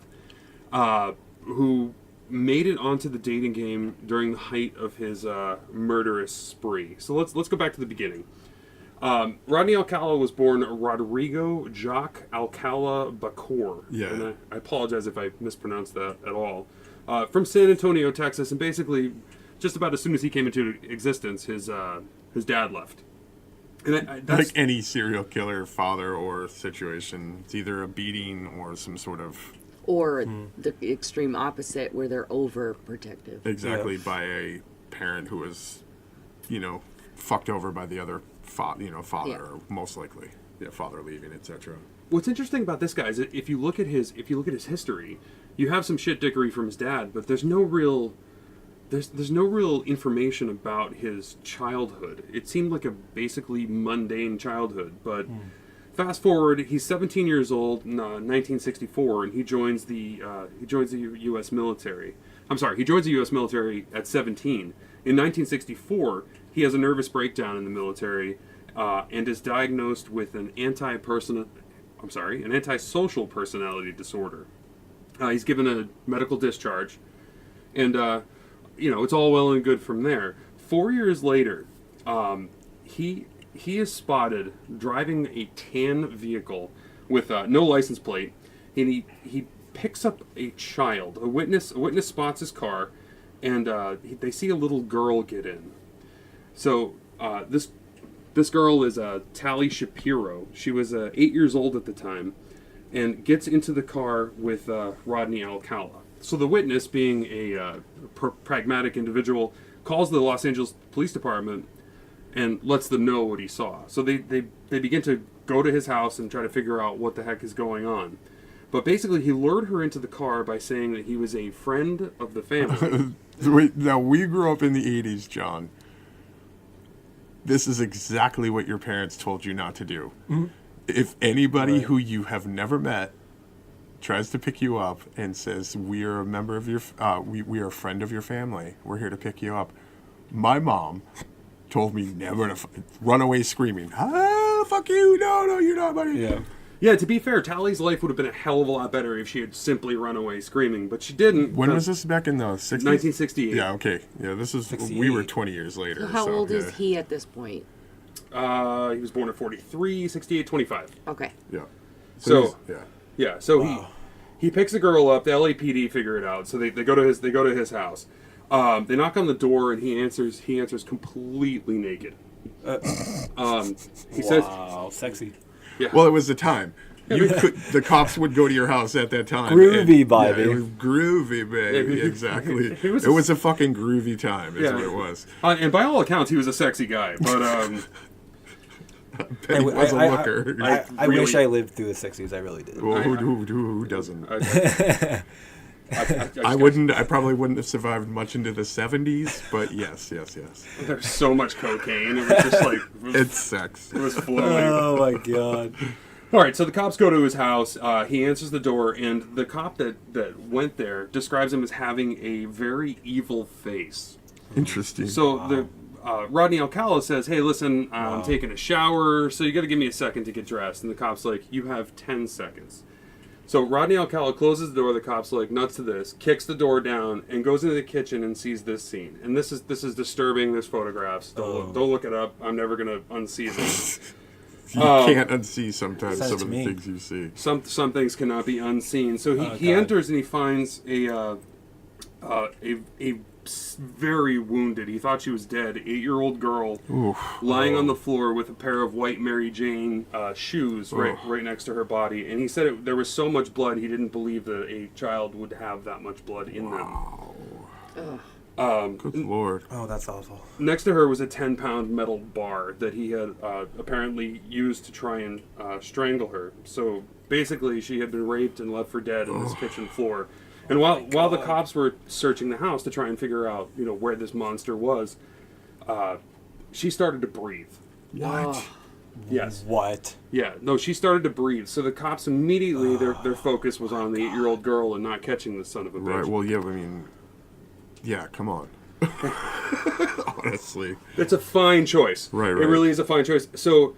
who made it onto the dating game during the height of his murderous spree. So let's go back to the beginning. Rodney Alcala was born Rodrigo Jacques Alcala Bacor. Yeah. And I apologize if I mispronounced that at all. From San Antonio, Texas, and basically just about as soon as he came into existence, his dad left. And that's, like any serial killer father or situation, it's either a beating or some sort of... Or the extreme opposite, where they're overprotective. Exactly, by a parent who was, fucked over by the other father, most likely, father leaving, etc. What's interesting about this guy is that if you look at his history, you have some shit dickery from his dad, but there's no real information about his childhood. It seemed like a basically mundane childhood, but fast forward, he's 17 years old in 1964, and he joins the U.S. military. I'm sorry, he joins the U.S. military at 17. In 1964, he has a nervous breakdown in the military and is diagnosed with an antisocial personality disorder. He's given a medical discharge, and it's all well and good from there. 4 years later, he is spotted driving a tan vehicle with no license plate, and he picks up a child. A witness spots his car, and they see a little girl get in. So this girl is Tally Shapiro. She was 8 years old at the time, and gets into the car with Rodney Alcala. So the witness, being a pragmatic individual, calls the Los Angeles Police Department and lets them know what he saw. So they begin to go to his house and try to figure out what the heck is going on. But basically, he lured her into the car by saying that he was a friend of the family. Now, we grew up in the 80s, John. This is exactly what your parents told you not to do. Mm-hmm. If anybody who you have never met tries to pick you up and says, we are a member of your, we are a friend of your family, we're here to pick you up. My mom told me never to run away screaming, fuck you, no, you're not buddy. Yeah, to be fair, Tally's life would have been a hell of a lot better if she had simply run away screaming, but she didn't. When was this, back in the 60s? 1968. Yeah, okay. Yeah, this is, 68. We were 20 years later. So how old is he at this point? He was born in 43, 68, 25. Okay. Yeah. So he picks the girl up. The LAPD figure it out. So they go to his house. They knock on the door, and he answers completely naked. He says, "Wow, sexy." Yeah. Well, it was the time. The cops would go to your house at that time. Groovy, baby. Yeah, it was groovy, baby. Exactly. It was a fucking groovy time, is what it was. And by all accounts, he was a sexy guy. But he was a looker. I wish I lived through the 60s. I really did. Well, who doesn't? I probably wouldn't have survived much into the 70s, but yes. There's so much cocaine. It was just like... It's sex. It was flowing. Oh, my God. All right, so the cops go to his house. He answers the door, and the cop that went there describes him as having a very evil face. Interesting. So Rodney Alcala says, hey, listen, I'm taking a shower, so you got to give me a second to get dressed. And the cop's like, you have 10 seconds. So Rodney Alcala closes the door. The cop's like, nuts to this, kicks the door down, and goes into the kitchen and sees this scene. And this is disturbing. There's photographs. Don't look it up. I'm never gonna unsee this. You can't unsee sometimes some of the things you see. Some things cannot be unseen. So he enters and he finds a very wounded, he thought she was dead, 8-year-old girl lying on the floor with a pair of white Mary Jane shoes right next to her body. And he said there was so much blood he didn't believe that a child would have that much blood in them. Good Lord. Oh, that's awful. Next to her was a 10-pound metal bar that he had apparently used to try and strangle her. So basically she had been raped and left for dead on this kitchen floor. And while the cops were searching the house to try and figure out, where this monster was, she started to breathe. What? Yes. What? Yeah. No, she started to breathe. So the cops immediately, their focus was on the 8-year-old girl and not catching the son of a bitch. Right. Well, yeah, come on. Honestly. It's a fine choice. Right. It really is a fine choice. So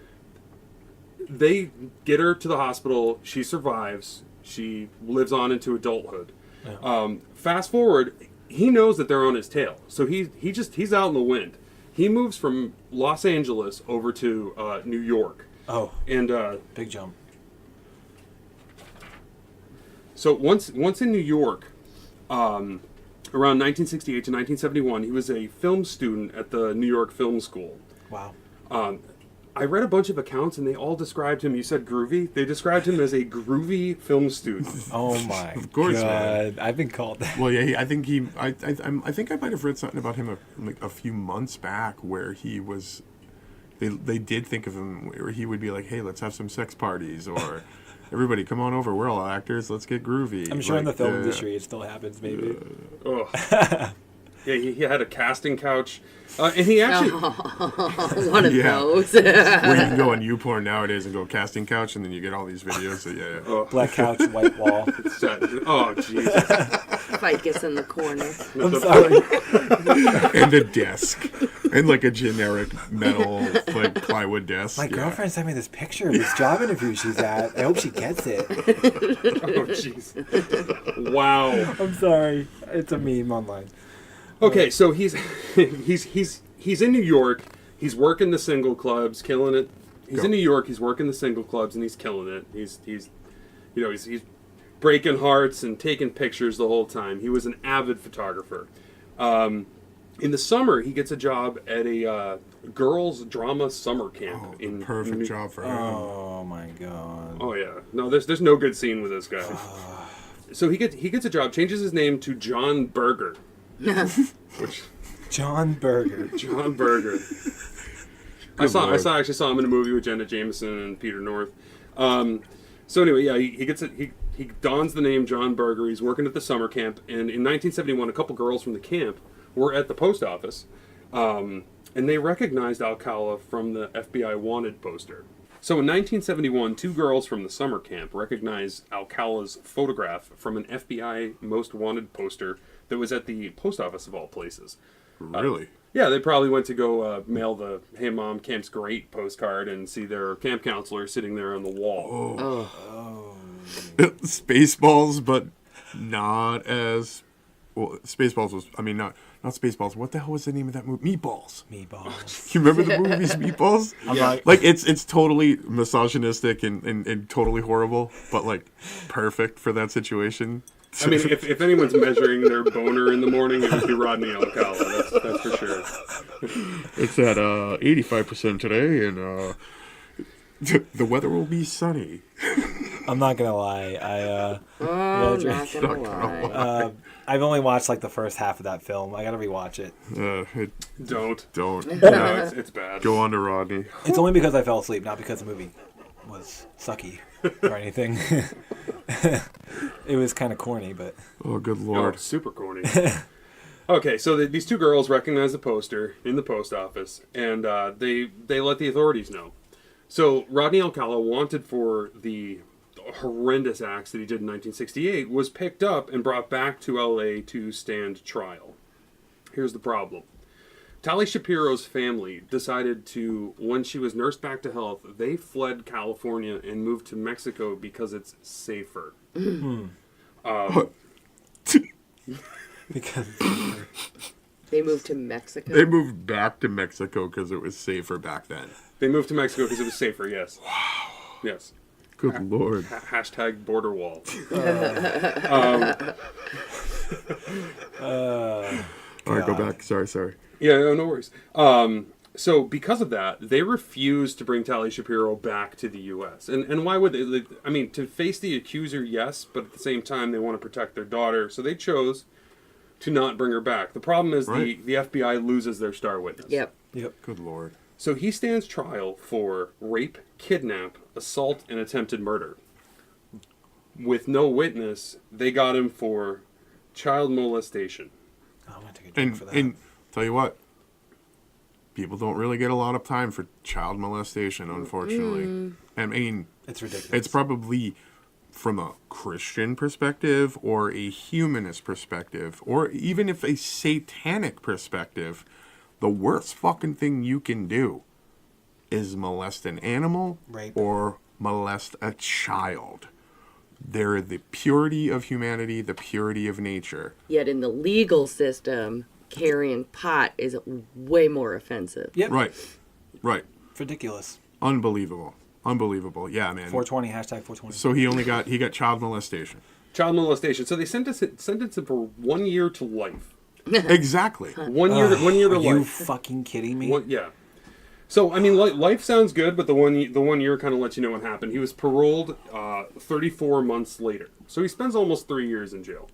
they get her to the hospital. She survives. She lives on into adulthood. Yeah. Fast forward, he knows that they're on his tail, so he's out in the wind. He moves from Los Angeles over to New York. Oh, and big jump. So once in New York, around 1968 to 1971, he was a film student at the New York Film School. Wow. I read a bunch of accounts, and they all described him. You said groovy. They described him as a groovy film student. Oh my of course, God! Man. I've been called that. Well, yeah, I think I might have read something about him a few months back where he was. they did think of him where he would be like, hey, let's have some sex parties, or everybody come on over, we're all actors, let's get groovy. I'm sure in the film industry it still happens, maybe. Yeah, he had a casting couch, and he actually One of those. Where you can go on YouPorn nowadays and go casting couch, and then you get all these videos. So yeah. Black couch, white wall. Oh Jesus! Ficus in the corner. I'm sorry. And a desk, and like a generic metal like plywood desk. My girlfriend sent me this picture of this job interview she's at. I hope she gets it. Oh jeez! Wow. I'm sorry. It's a meme online. Okay, so he's in New York. He's working the single clubs, killing it. He's in New York. He's working the single clubs, and he's killing it. He's breaking hearts and taking pictures the whole time. He was an avid photographer. In the summer, he gets a job at a girls' drama summer camp. Perfect job for him. Oh my god. Oh yeah, no, there's no good scene with this guy. So he gets a job, changes his name to John Berger. John Berger. John Berger. I actually saw him in a movie with Jenna Jameson and Peter North. So anyway, yeah, he dons the name John Berger. He's working at the summer camp, and in 1971, a couple girls from the camp were at the post office, and they recognized Alcala from the FBI wanted poster. So in 1971, two girls from the summer camp recognized Alcala's photograph from an FBI most wanted poster that was at the post office of all places. Really? Yeah, they probably went to go mail the "Hey Mom, camp's great" postcard and see their camp counselor sitting there on the wall. Oh. Spaceballs, but not as... Well, Spaceballs was... I mean, not Spaceballs. What the hell was the name of that movie? Meatballs. You remember the movies Meatballs? Yeah. Like, it's totally misogynistic and totally horrible, but, like, perfect for that situation. I mean, if anyone's measuring their boner in the morning, it would be Rodney Alcala. That's for sure. It's at 85% today, and the weather will be sunny. I'm not gonna lie. I'm not gonna lie. I've only watched like the first half of that film. I gotta rewatch it. Don't. No, it's bad. Go on to Rodney. It's only because I fell asleep, not because the movie was sucky or anything. It was kind of corny, but... Oh, good lord. Oh, super corny. Okay, so these two girls recognize the poster in the post office, and they let the authorities know. So Rodney Alcala, wanted for the horrendous acts that he did in 1968, was picked up and brought back to L.A. to stand trial. Here's the problem. Tali Shapiro's family decided to, when she was nursed back to health, they fled California and moved to Mexico because it's safer. Because They moved to Mexico? They moved back to Mexico because it was safer back then. They moved to Mexico because it was safer, yes. Wow. Yes. Good lord. Hashtag border wall. All right, go back. Sorry. Yeah, no worries. So because of that, they refused to bring Tali Shapiro back to the U.S. And why would they? I mean, to face the accuser, yes, but at the same time, they want to protect their daughter. So they chose to not bring her back. The problem is the FBI loses their star witness. Yep. Good lord. So he stands trial for rape, kidnap, assault, and attempted murder. With no witness, they got him for child molestation. Oh, I take a drink for that. And tell you what, people don't really get a lot of time for child molestation, unfortunately. I mean, It's ridiculous. it's probably from a Christian perspective or a humanist perspective or even if a satanic perspective, the worst fucking thing you can do is molest an animal Rape. or molest a child. They're the purity of humanity, the purity of nature. Yet in the legal system, carrying pot is way more offensive. Yep. Right. It's ridiculous. Unbelievable. Yeah, man. 420, hashtag 420. So he got child molestation. Child molestation. So they sentenced him for 1 year to life. Exactly. 1 year. 1 year to Are life. you fucking kidding me? Yeah. So I mean, life sounds good, but the 1 year kind of lets you know what happened. He was paroled 34 months later, so he spends almost 3 years in jail.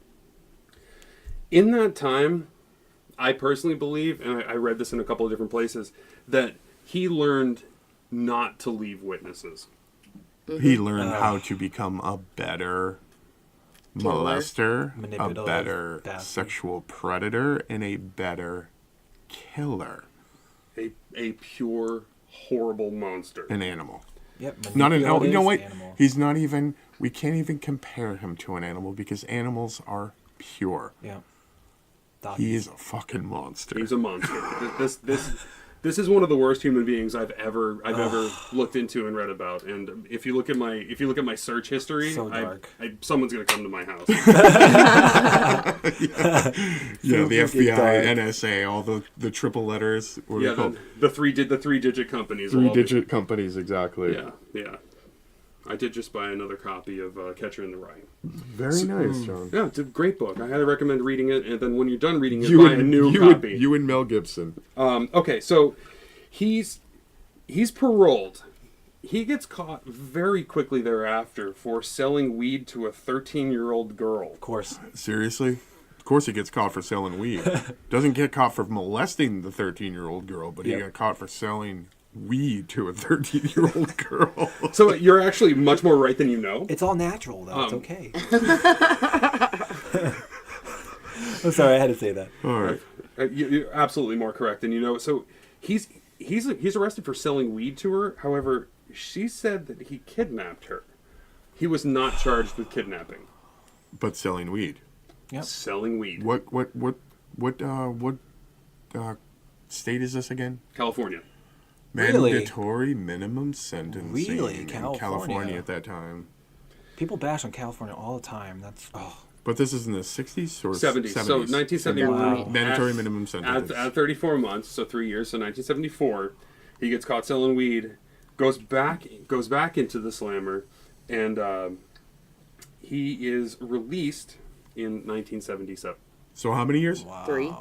In that time, I personally believe, and I read this in a couple of different places, that he learned not to leave witnesses. He learned how to become a better molester, a Manipulative, better dastardly. sexual predator, and a better killer. A pure, horrible monster. An animal. Yep. Not an. Oh, you know what? Animal. He's not even. We can't even compare him to an animal because animals are pure. Yeah. He is a fucking monster. He's a monster. This is one of the worst human beings I've ever looked into and read about. And if you look at my search history, So dark. someone's gonna come to my house. Yeah, the Dark. FBI, NSA, all the triple letters. What are they Yeah, called? the three-digit companies. will all be- Three-digit companies, exactly. Yeah. I did just buy another copy of Catcher in the Rye. Very nice, John. Yeah, it's a great book. I highly recommend reading it. And then when you're done reading it, buy a new copy. You and Mel Gibson. Okay, so he's paroled. He gets caught very quickly thereafter for selling weed to a 13-year-old girl. Of course. Seriously? Of course he gets caught for selling weed. Doesn't get caught for molesting the 13-year-old girl, but he got caught for selling weed to a 13-year-old girl. So you're actually much more right than you know. It's all natural, though. It's okay. I'm sorry, I had to say that. All right. You're absolutely more correct than you know. So he's arrested for selling weed to her. However, she said that he kidnapped her. He was not charged with kidnapping. But selling weed. Yep. Selling weed. What state is this again? California. Really? Mandatory minimum sentencing Really? in California? California at that time. People bash on California all the time. That's But this is in the 60s or 70s. 70s? So 1971. Wow. Mandatory minimum sentence. At 34 months, so 3 years. So 1974, he gets caught selling weed, goes back into the slammer, and he is released in 1977. So how many years? wow. 3. Is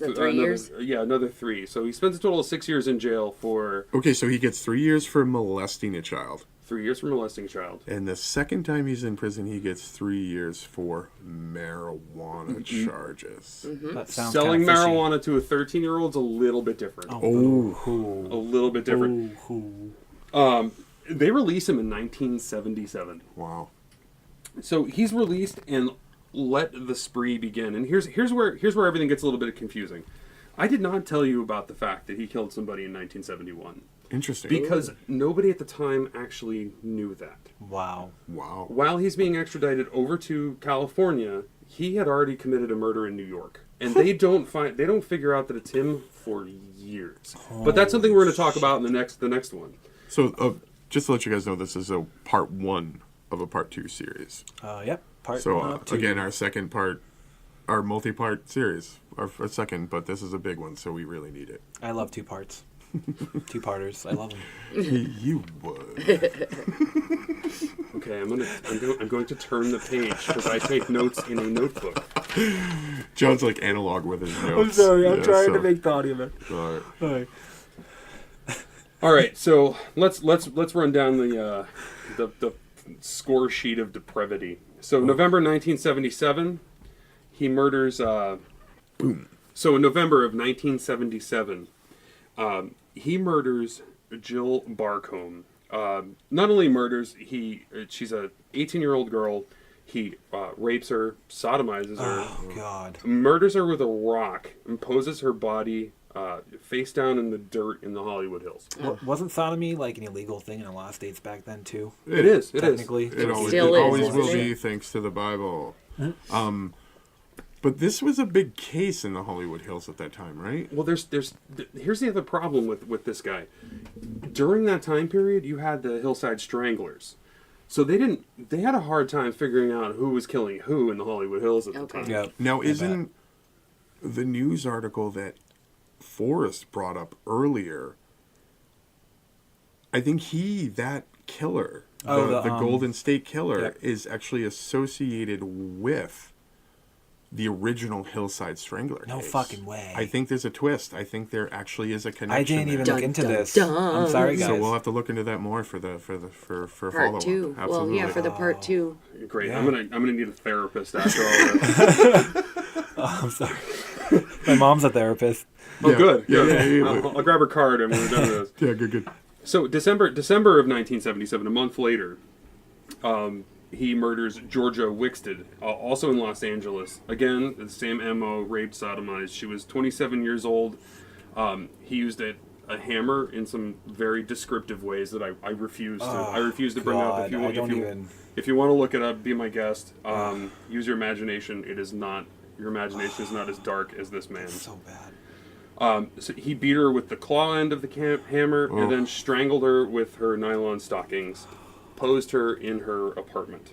that 3 years? Yeah, another 3. So he spends a total of 6 years in jail for Okay, so he gets 3 years for molesting a child. 3 years for molesting a child. And the second time he's in prison, he gets 3 years for marijuana charges. That sounds Selling kinda fishy. marijuana to a 13-year-old's a little bit different. Oh. A little bit different. They release him in 1977. Wow. So he's released and let the spree begin. And here's where everything gets a little bit confusing. I did not tell you about the fact that he killed somebody in 1971 Interesting. because nobody at the time actually knew that. Wow. Wow. While he's being extradited over to California, he had already committed a murder in New York. And they don't figure out that it's him for years. But that's something we're going to talk about in the next one. So just to let you guys know, this is a part 1 of a part 2 series. Yep. Part So 1 of 2. again, our second part, our multi-part series, our second, but this is a big one, so we really need it. I love 2 parts. 2-parters. I love them. You would. Okay, I'm going to turn the page because I take notes in a notebook. John's like analog with his notes. I'm trying to make the audio better. All right. All right. All right, so let's run down the score sheet of depravity. So November 1977, he murders. Boom. So in November of 1977, he murders Jill Barcombe. Not only murders, she's a 18-year-old girl. He rapes her, sodomizes her, Oh, God. murders her with a rock, and poses her body face down in the dirt in the Hollywood Hills. Wasn't sodomy like an illegal thing in a lot of states back then, too? It is. Technically. It always, Still it is, always isn't will it? be, thanks to the Bible. But this was a big case in the Hollywood Hills at that time, right? Well, here's the other problem with this guy. During that time period, you had the Hillside Stranglers, so they had a hard time figuring out who was killing who in the Hollywood Hills at the Okay. time. Yep. Now, isn't the news article that Forrest brought up earlier, I think that killer, the Golden State Killer, yep. is actually associated with the original Hillside Strangler No case. fucking way. I think there's a twist. I think there actually is a connection. I didn't even there. look into Dun, this. dun, I'm sorry, guys. So we'll have to look into that more for Part follow-up. 2. Well, Absolutely. yeah, for the part 2. Great. Yeah. I'm gonna need a therapist after all this. Oh, I'm sorry. My mom's a therapist. Oh, Yeah. good. Yeah, good. yeah. I'll grab her card and we're done with this. Yeah, good. So December of 1977, a month later, he murders Georgia Wixted, also in Los Angeles. Again, the same MO, raped, sodomized. She was 27 years old. He used a hammer in some very descriptive ways that I refuse to. I refuse to bring up. If you want to look it up, be my guest. Use your imagination. Your imagination is not as dark as this man. So bad. So he beat her with the claw end of the hammer and then strangled her with her nylon stockings, posed her in her apartment.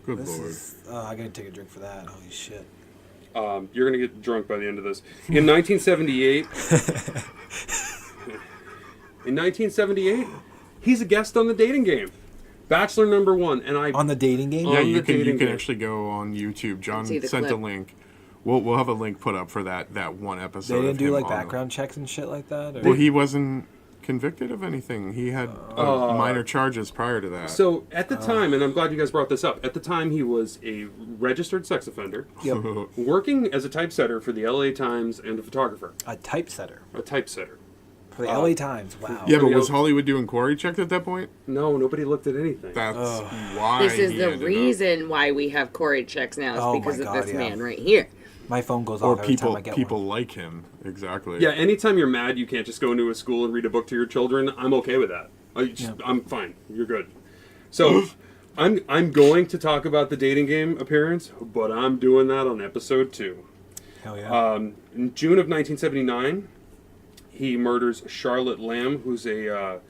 Good This lord. is. I gotta take a drink for that. Holy shit. You're going to get drunk by the end of this. In 1978, he's a guest on the dating game. Bachelor number 1. And On the dating game? Yeah, on you the can dating game. actually go on YouTube. John See the sent a clip. link. We'll have a link put up for that one episode. They didn't of do him like on background checks and shit like that? Or? Well, he wasn't convicted of anything. He had minor charges prior to that. So at the time, and I'm glad you guys brought this up, at the time he was a registered sex offender, working as a typesetter for the LA Times and a photographer. A typesetter A typesetter. for the LA Times. Wow. Yeah, but Somebody was else- Hollywood doing quarry checks at that point? No, nobody looked at anything. That's why. This is he the ended up- reason why we have Corey checks now. Is Oh because my of God, this yeah. man right here. My phone goes Or off every time I get people one. like him. Exactly. Yeah, anytime you're mad, you can't just go into a school and read a book to your children. I'm okay with that. I'm fine. You're good. So, I'm going to talk about the dating game appearance, but I'm doing that on episode 2. Hell yeah. In June of 1979, he murders Charlotte Lamb, who's a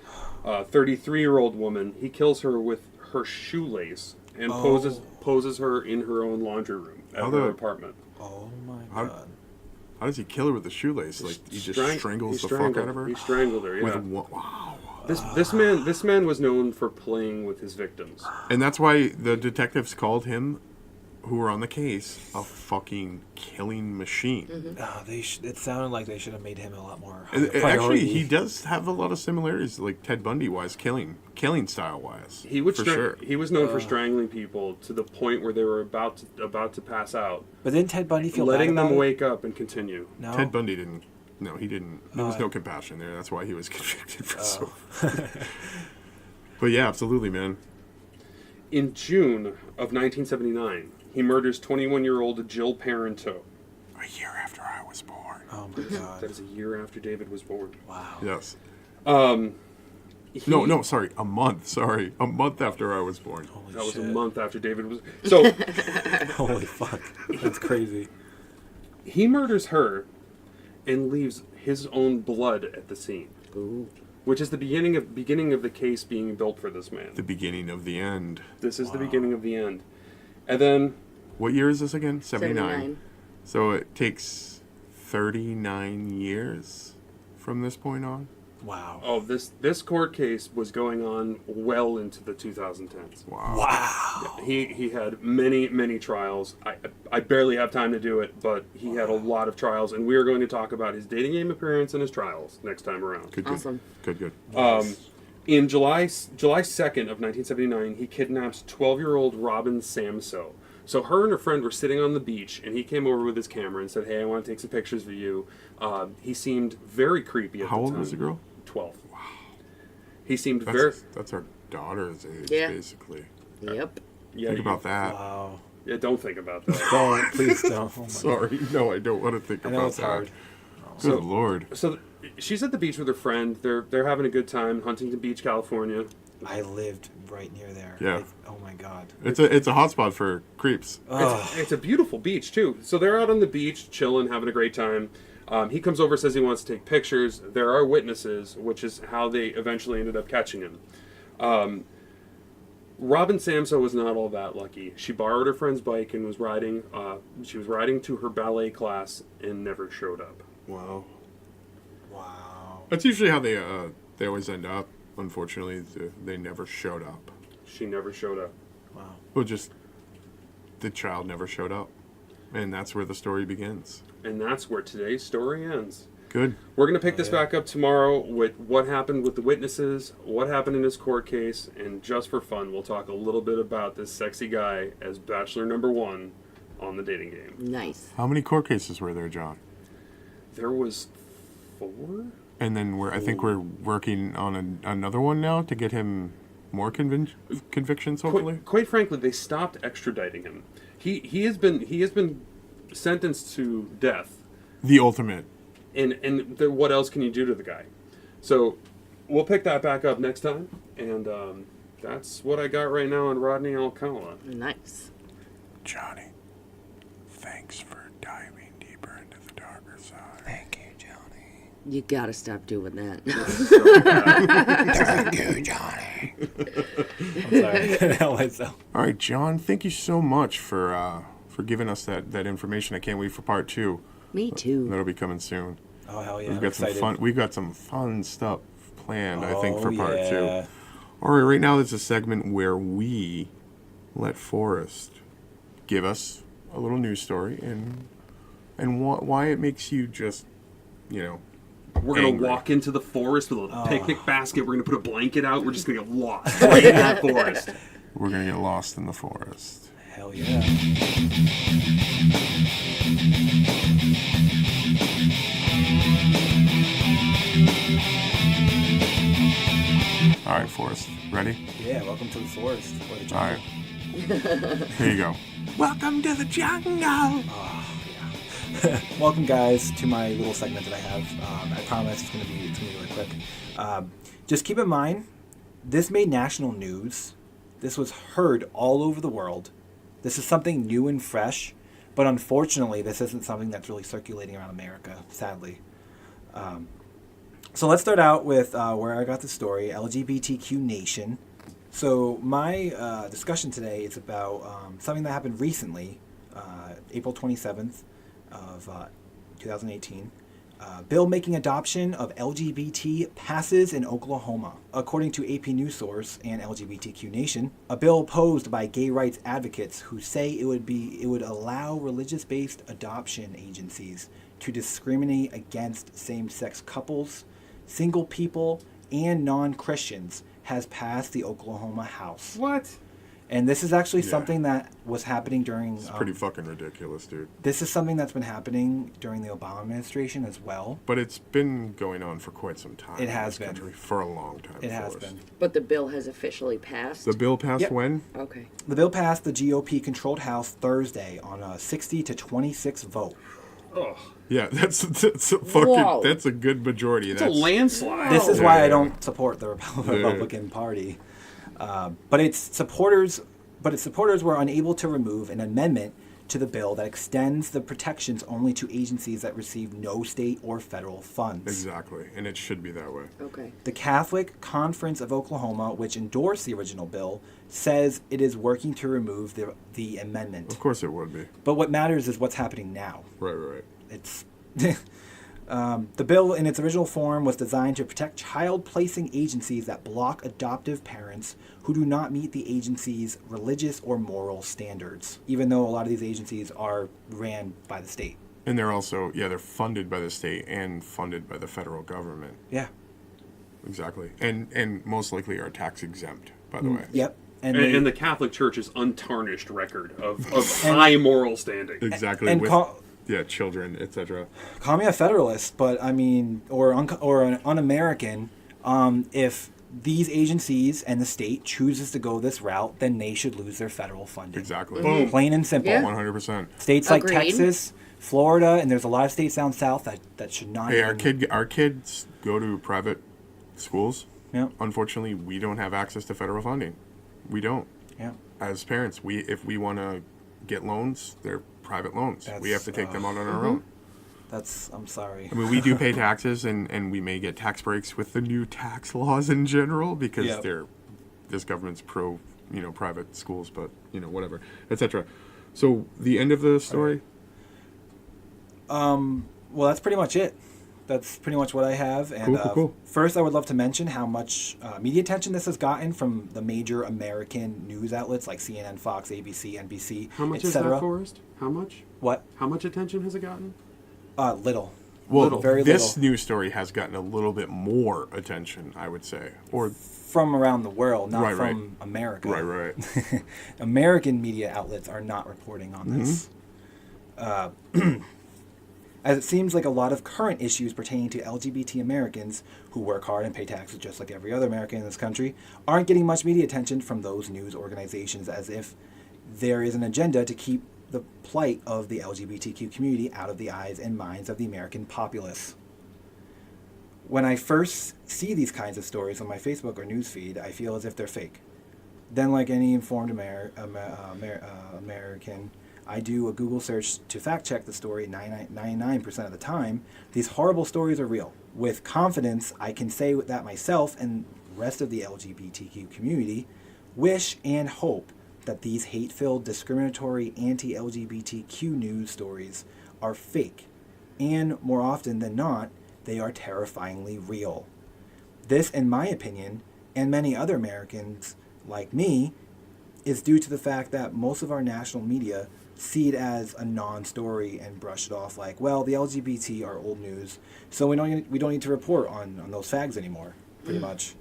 33-year-old woman. He kills her with her shoelace and poses her in her own laundry room at her apartment. Oh my How- god. How does he kill her with a shoelace? Like he just strangles the fuck out of her. He strangled her. Yeah. Wow. This man was known for playing with his victims. And that's why the detectives called him, who were on the case, a fucking killing machine. It sounded like they should have made him a lot more And higher priority. actually, he does have a lot of similarities, like Ted Bundy wise, killing style wise. He would for sure. He was known for strangling people to the point where they were about to pass out, But didn't Ted Bundy feel letting bad about them it? wake up and continue. No. Ted Bundy didn't. No, he didn't. There was no compassion there. That's why he was convicted for so. But yeah, absolutely, man. In June of 1979, he murders 21-year-old Jill Parenteau. A year after I was born. Oh my god. That is a year after David was born. Wow. Yes. He- No, sorry. A month. Sorry. A month after I was born. Holy That was shit. a month after David was. So Holy fuck. That's crazy. he murders her and leaves his own blood at the scene. Ooh. Which is the beginning of the case being built for this man. The beginning of the end. This is the beginning of the end. And then What year is this again? 79. 79. So it takes 39 years from this point on. Wow. this court case was going on well into the 2010s. Wow. Wow. He had many trials. I barely have time to do it, but he had a lot of trials, and we are going to talk about his dating game appearance and his trials next time around. Good. Awesome. Good. In July 2nd of 1979, he kidnaps 12-year-old Robin Samso. So her and her friend were sitting on the beach, and he came over with his camera and said, "Hey, I want to take some pictures of you." He seemed very creepy at How the time. old was the girl? 12. Wow. He seemed very... That's our daughter's age, Yeah. basically. Yep. Yeah, Think about that. Wow. Yeah, don't think about that. Don't. Please don't. Oh my Sorry. No, I don't want to think I about know it's that. hard. Good Lord. So she's at the beach with her friend. They're having a good time, Huntington Beach, California. I lived right near there. Yeah. Oh my god. It's a hotspot for creeps. It's a beautiful beach too. So they're out on the beach, chilling, having a great time. He comes over, says he wants to take pictures. There are witnesses, which is how they eventually ended up catching him. Robin Samso was not all that lucky. She borrowed her friend's bike and was riding. She was riding to her ballet class and never showed up. Wow. Wow. That's usually how they always end up. Unfortunately, they never showed up. She never showed up. Wow. Well, just the child never showed up, and that's where the story begins. And that's where today's story ends. Good. We're going to pick this back up tomorrow with what happened with the witnesses, what happened in his court case, and just for fun, we'll talk a little bit about this sexy guy as Bachelor number 1 on the dating game. Nice. How many court cases were there, John? There was 4? And then I think we're working on another one now to get him more convictions, hopefully. Quite frankly, they stopped extraditing him. He has been sentenced to death. The ultimate. And what else can you do to the guy? So we'll pick that back up next time. And that's what I got right now on Rodney Alcala. Nice. Johnny, thanks for diving deeper into the darker side. Thank you, Johnny. You gotta stop doing that. Thank you, Johnny. I'm sorry. Hell myself. All right, John, thank you so much for giving us that information. I can't wait for part 2. Me too. That'll be coming soon. Oh, hell yeah. We've got some fun. We've got some fun stuff planned, I think, for part 2. Yeah. All right, right now there's a segment where we let Forrest give us a little news story and why it makes you just, We're going angry. to walk into the forest with a picnic basket. We're going to put a blanket out. We're just going to get lost right in that forest. We're going to get lost in the forest. Hell yeah. All right, Forrest, ready? Yeah, welcome to the forest. Or the All jungle. right. Here you go. Welcome to the jungle. Welcome, guys, to my little segment that I have. I promise it's gonna be really quick. Just keep in mind, this made national news. This was heard all over the world. This is something new and fresh, but unfortunately, this isn't something that's really circulating around America, sadly. So let's start out with where I got the story, LGBTQ Nation. So my discussion today is about something that happened recently, April 27th of 2018. Bill making adoption of LGBT passes in Oklahoma. According to AP News Source and LGBTQ Nation, a bill opposed by gay rights advocates who say it would allow religious-based adoption agencies to discriminate against same-sex couples, single people, and non-Christians has passed the Oklahoma House. What? And this is actually Yeah. something that was happening during... It's pretty fucking ridiculous, dude. This is something that's been happening during the Obama administration as well. But it's been going on for quite some time. It in has this been. country, for a long time. It has Forrest. been. But the bill has officially passed. The bill passed Yep. when? Okay. The bill passed the GOP-controlled House Thursday on a 60-26 vote. Oh, Yeah, that's a fucking Whoa. that's a good majority. it's a landslide. This is Yeah, why yeah. I don't support the Republican Party. But its supporters were unable to remove an amendment to the bill that extends the protections only to agencies that receive no state or federal funds. Exactly, and it should be that way. Okay. The Catholic Conference of Oklahoma, which endorsed the original bill, says it is working to remove the amendment. Of course it would be. But what matters is what's happening now. Right. It's the bill in its original form was designed to protect child-placing agencies that block adoptive parents who do not meet the agency's religious or moral standards, even though a lot of these agencies are ran by the state. And they're also, they're funded by the state and funded by the federal government. Yeah. Exactly. And most likely are tax exempt, by the way. Yep. And the Catholic Church's untarnished record of high moral standing. Exactly. and with call children, etc. me a federalist, but I mean, or an un-American. If these agencies and the state chooses to go this route, then they should lose their federal funding. Exactly. Boom. Plain and simple. Yeah. 100%. States like Agreed. Texas, Florida, and there's a lot of states down south that should not. Hey, even, our kids go to private schools. Yeah. Unfortunately, we don't have access to federal funding. We don't. Yeah. As parents, if we want to get loans, they're private loans. We have to take them out on our own. I'm sorry. I mean, we do pay taxes, and we may get tax breaks with the new tax laws in general because Yep. this government's pro, private schools, but whatever, etc. So the end of the story. Well, that's pretty much it. That's pretty much what I have. And Cool. First, I would love to mention how much media attention this has gotten from the major American news outlets like CNN, Fox, ABC, NBC, How much is etc. that, Forrest? How much? What? How much attention has it gotten? Little. Well, Very this little. news story has gotten a little bit more attention, I would say, or From around the world, not Right, from America. right. American media outlets are not reporting on this. as it seems like a lot of current issues pertaining to LGBT Americans who work hard and pay taxes just like every other American in this country aren't getting much media attention from those news organizations, as if there is an agenda to keep the plight of the LGBTQ community out of the eyes and minds of the American populace. When I first see these kinds of stories on my Facebook or newsfeed, I feel as if they're fake. Then, like any informed American, I do a Google search to fact check the story 99% of the time. These horrible stories are real. With confidence, I can say that myself and the rest of the LGBTQ community wish and hope that these hate-filled, discriminatory, anti-LGBTQ news stories are fake. And more often than not, they are terrifyingly real. This, in my opinion, and many other Americans like me, is due to the fact that most of our national media see it as a non-story and brush it off like, well, the LGBT are old news, so we don't need to report on those fags anymore, pretty much.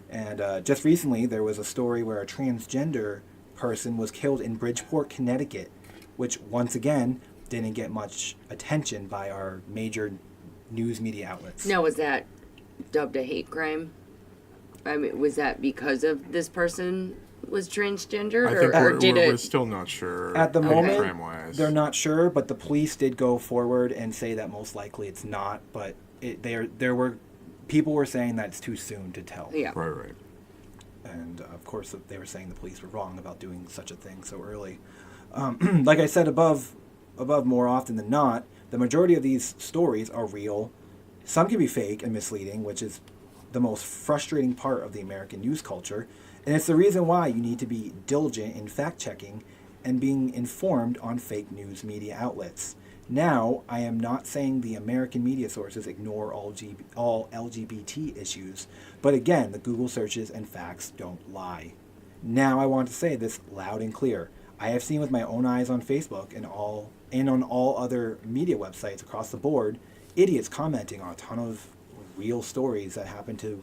And just recently, there was a story where a transgender person was killed in Bridgeport, Connecticut, which once again didn't get much attention by our major news media outlets. Now, was that dubbed a hate crime? I mean, was that because of this person was transgendered, I think or did we're it? still not sure. At the moment, crime-wise. they're not sure, but the police did go forward and say that most likely it's not. But people were saying that it's too soon to tell. Yeah. Right. And of course, they were saying the police were wrong about doing such a thing so early. Like I said above, more often than not, the majority of these stories are real. Some can be fake and misleading, which is the most frustrating part of the American news culture, and it's the reason why you need to be diligent in fact-checking and being informed on fake news media outlets. Now, I am not saying the American media sources ignore all LGBT issues, but again, the Google searches and facts don't lie. Now, I want to say this loud and clear. I have seen with my own eyes on Facebook and on all other media websites across the board, idiots commenting on a ton of real stories that happen to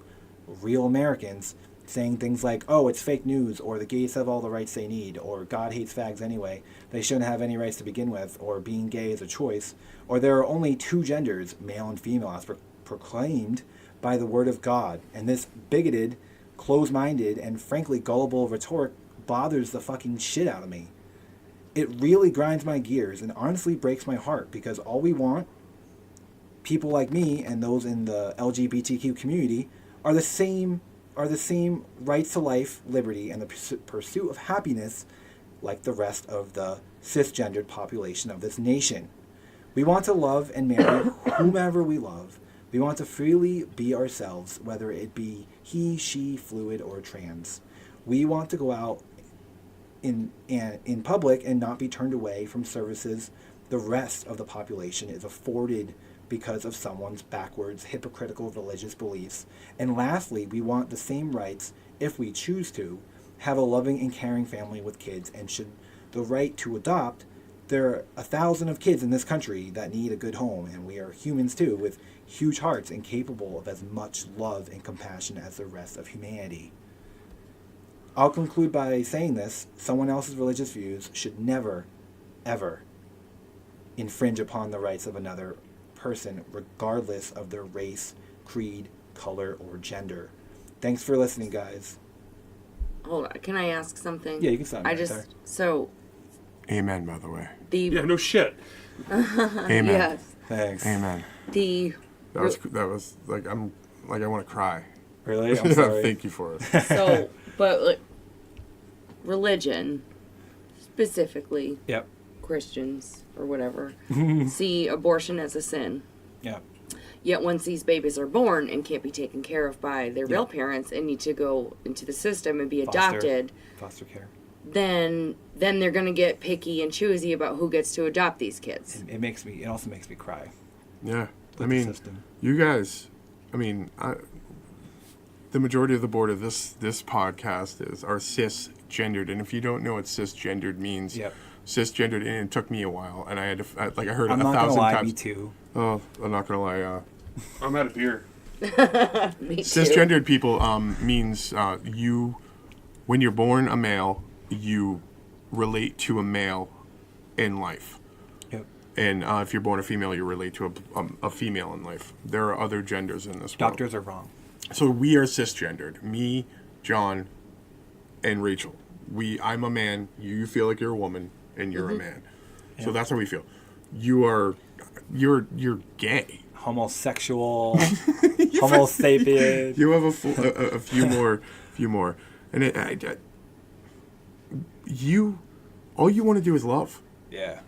real Americans, saying things like, oh, it's fake news, or the gays have all the rights they need, or God hates fags anyway, they shouldn't have any rights to begin with, or being gay is a choice, or there are only two genders, male and female, as proclaimed by the word of God. And this bigoted, closed-minded, and frankly gullible rhetoric bothers the fucking shit out of me. It really grinds my gears and honestly breaks my heart, because all we want, people like me and those in the LGBTQ community, are the same rights to life, liberty, and the pursuit of happiness like the rest of the cisgendered population of this nation. We want to love and marry whomever we love. We want to freely be ourselves, whether it be he, she, fluid, or trans. We want to go out in public and not be turned away from services the rest of the population is afforded because of someone's backwards, hypocritical religious beliefs. And lastly, we want the same rights, if we choose to, have a loving and caring family with kids, and should the right to adopt, there are 1,000 of kids in this country that need a good home, and we are humans too, with huge hearts and capable of as much love and compassion as the rest of humanity. I'll conclude by saying this: someone else's religious views should never, ever infringe upon the rights of another person, regardless of their race, creed, color, or gender. Thanks for listening, guys. Hold on, can I ask something? Yeah, you can stop. So. Amen, by the way. Yeah, no shit. Amen. Yes. Thanks. Amen. That was like, I want to cry. Really? I'm sorry. Thank you for it. So, but like, religion, specifically, Yep. Christians or whatever, see abortion as a sin. Yeah. Yet once these babies are born and can't be taken care of by their real parents and need to go into the system and be adopted, Foster care. then they're going to get picky and choosy about who gets to adopt these kids. It also makes me cry. Yeah. I mean, you guys, the majority of the board of this podcast are cisgendered. And if you don't know what cisgendered means, cisgendered, and it took me a while, and I had to, I heard it 1,000 times. Me too. Oh, I'm not going to lie. I'm out of beer. Me too. Cisgendered people means when you're born a male, you relate to a male in life. Yep. And if you're born a female, you relate to a female in life. There are other genders in this world. Doctors are wrong. So we are cisgendered. Me, John, and Rachel. I'm a man. You feel like you're a woman, and you're a man. So that's how we feel. You're gay. Homosexual, Homo sapien. You have a few more, and all you want to do is love. Yeah.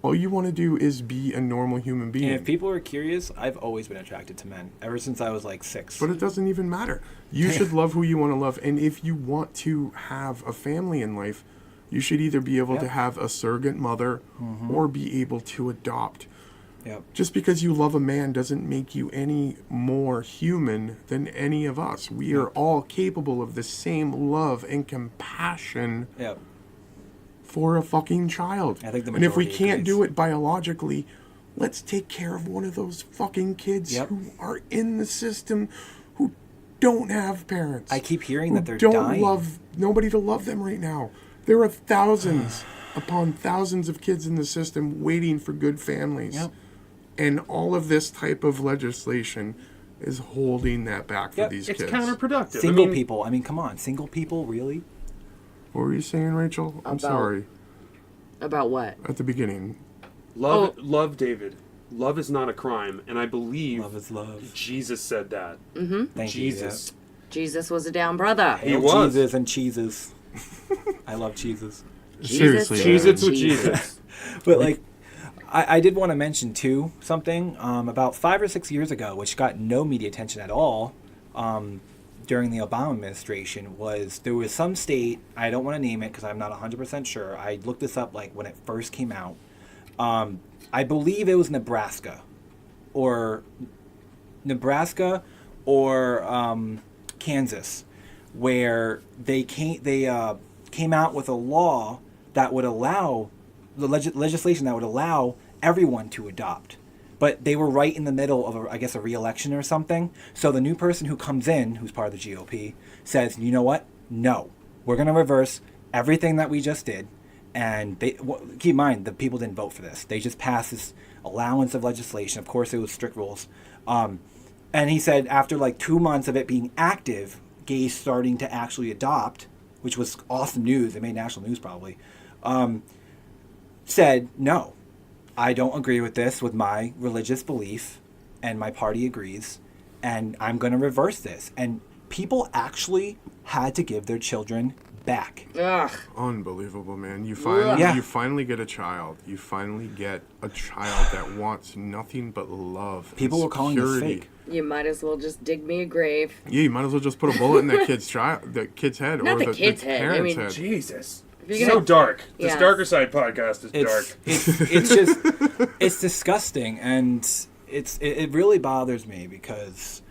All you want to do is be a normal human being. And if people are curious, I've always been attracted to men ever since I was like 6. But it doesn't even matter. You should love who you want to love, and if you want to have a family in life, you should either be able to have a surrogate mother or be able to adopt. Yep. Just because you love a man doesn't make you any more human than any of us. We are all capable of the same love and compassion for a fucking child. I think the and if we majority can't agrees. do it biologically, let's take care of one of those fucking kids who are in the system who don't have parents. I keep hearing who that they're don't dying. love nobody to love them right now. There are thousands upon thousands of kids in the system waiting for good families. Yep. And all of this type of legislation is holding that back for these It's kids. counterproductive. Single people. I mean, come on. Single people, really? What were you saying, Rachel? I'm sorry. About what? At the beginning. Love, David. Love is not a crime, and I believe Love is love. Jesus said that. Thank Jesus. you. Jesus was a down brother. He was. Jesus and cheeses. I love cheeses. Seriously. Jesus with Jesus. But like, I did want to mention too something about 5 or 6 years ago, which got no media attention at all during the Obama administration. There was some state, I don't want to name it because I'm not 100% sure. I looked this up like when it first came out. I believe it was Nebraska or Kansas, where they came out with a law that would allow legislation that would allow everyone to adopt. But they were right in the middle of, a re-election or something. So the new person who comes in, who's part of the GOP, says, you know what? No. We're going to reverse everything that we just did. And keep in mind, the people didn't vote for this. They just passed this allowance of legislation. Of course, it was strict rules. And he said after like 2 months of it being active, gays starting to actually adopt, which was awesome news. It made national news probably. Said, no, I don't agree with this with my religious belief, and my party agrees, and I'm going to reverse this. And people actually had to give their children back. Ugh. Unbelievable, man. You finally get a child. You finally get a child that wants nothing but love. People and were calling this security. fake. You might as well just dig me a grave. Yeah, you might as well just put a bullet in that the kid's head, Not or the kid's head. I parents' mean, head. Jesus. If you're So gonna- dark. This Yes. Darkercide podcast is dark. It's just, it's disgusting, and it really bothers me because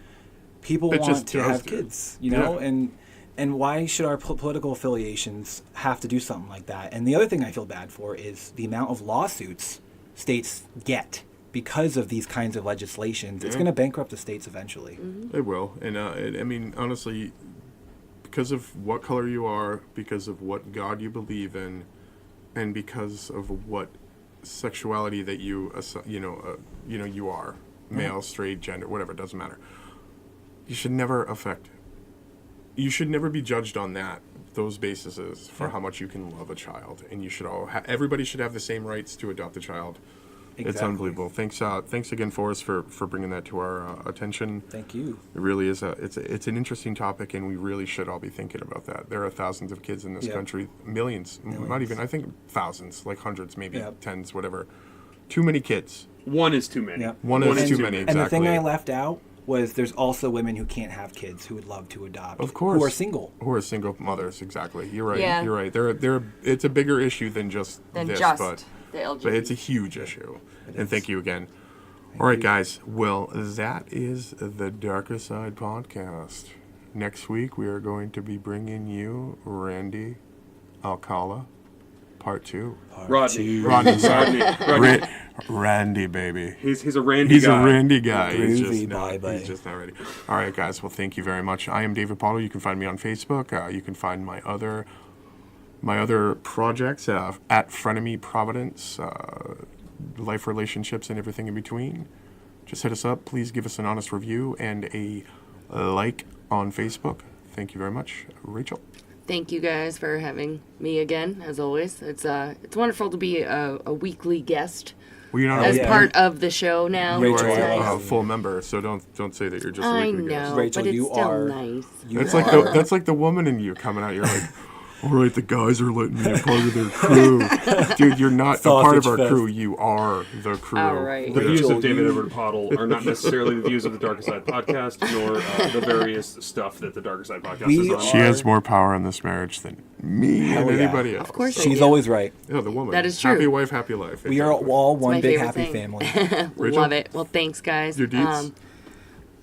people It want just to does, have dude. kids, you know, and why should our political affiliations have to do something like that? And the other thing I feel bad for is the amount of lawsuits states get because of these kinds of legislations. It's going to bankrupt the states eventually. It will, and I mean, honestly, because of what color you are, because of what God you believe in, and because of what sexuality that you are, male, straight, gender, whatever, it doesn't matter. You should never you should never be judged on those bases for how much you can love a child, and you should everybody should have the same rights to adopt a child. It's Exactly. unbelievable. Thanks again, Forrest, for bringing that to our attention. Thank you. It really is it's an interesting topic, and we really should all be thinking about that. There are thousands of kids in this country, millions, not even, I think thousands, like hundreds, maybe tens, whatever. Too many kids. One is too many. Yep. One is too many, exactly. And the thing I left out was there's also women who can't have kids who would love to adopt. Of course. Who are single. Who are single mothers, exactly. You're right. Yeah. You're right. It's a bigger issue than just Than this, just but the LGBT. it's a huge issue. And thank you again. All right, guys. Well, that is the Darker Side Podcast. Next week, we are going to be bringing you Randy Alcala, Part 2. Rodney. Rodney. Randy, baby. He's a Randy He's guy. a Randy guy. Groovy, He's just not ready. All right, guys. Well, thank you very much. I am David Paulo. You can find me on Facebook. You can find my other projects at Frenemy Providence. life relationships and everything in between, just hit us up. Please give us an honest review and a like on Facebook. Thank you very much, Rachel. Thank you guys for having me again, as always. It's wonderful to be a weekly guest Well, you're not as a, part of the show now. you Rachel, It's are nice. a full member, so don't say that you're just a I weekly guest. know, Rachel, but it's you still are- nice. That's like the woman in you coming out. You're like, all right, the guys are letting me a part of their crew. Dude, you're not a part of Sausage our fest. crew. You are the crew. All right. The Yeah. views Rachel, of David you- Edward Pottle are not necessarily the views of the Darker Side Podcast, nor the various stuff that the Darker Side Podcast We is on. She has more power in this marriage than me Hell and yeah. anybody else. Of course I She's do. always right. Yeah, the woman. That is true. Happy wife, happy life. We are all one my big favorite happy thing. family. Rachel? Love it. Well, thanks, guys. Your deeds?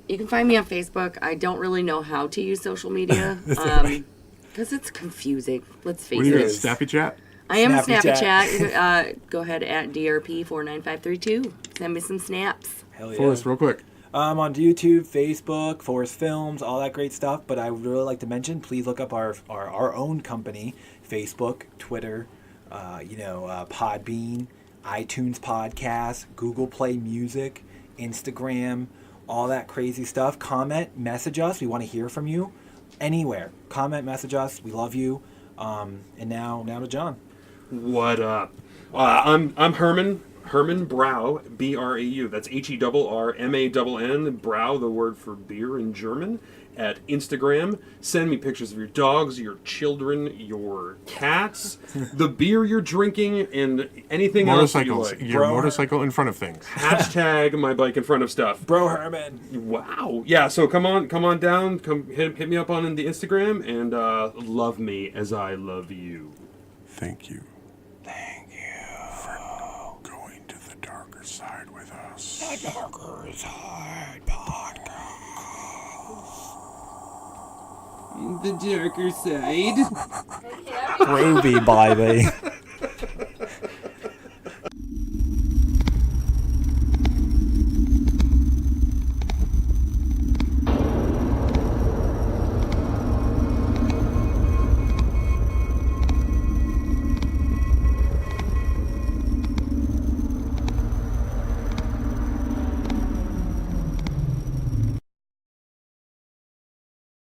You can find me on Facebook. I don't really know how to use social media because it's confusing. Let's face What do you it. got? Snappy chat? I am Snappy Snappy Chat. Go ahead at DRP49532. Send me some snaps. Hell yeah. Forrest, real quick. I'm on YouTube, Facebook, Forrest Films, all that great stuff. But I would really like to mention, please look up our own company, Facebook, Twitter, Podbean, iTunes Podcast, Google Play Music, Instagram, all that crazy stuff. Comment, message us. We want to hear from you. Anywhere. Comment, message us. We love you. And now to John. What up? I'm Herman Brau, B-R-A-U. That's Herrmann, Brau, the word for beer in German, at Instagram. Send me pictures of your dogs, your children, your cats, the beer you're drinking, and anything else that you Motorcycles. like. Your Bro. motorcycle in front of things. Hashtag my bike in front of stuff. Bro Herman. Wow. Yeah, so come on down, come hit me up on the Instagram, and love me as I love you. Thank you. Thank you for going to the darker side with us. The Darker Side Podcast. The darker side. Groovy, baby.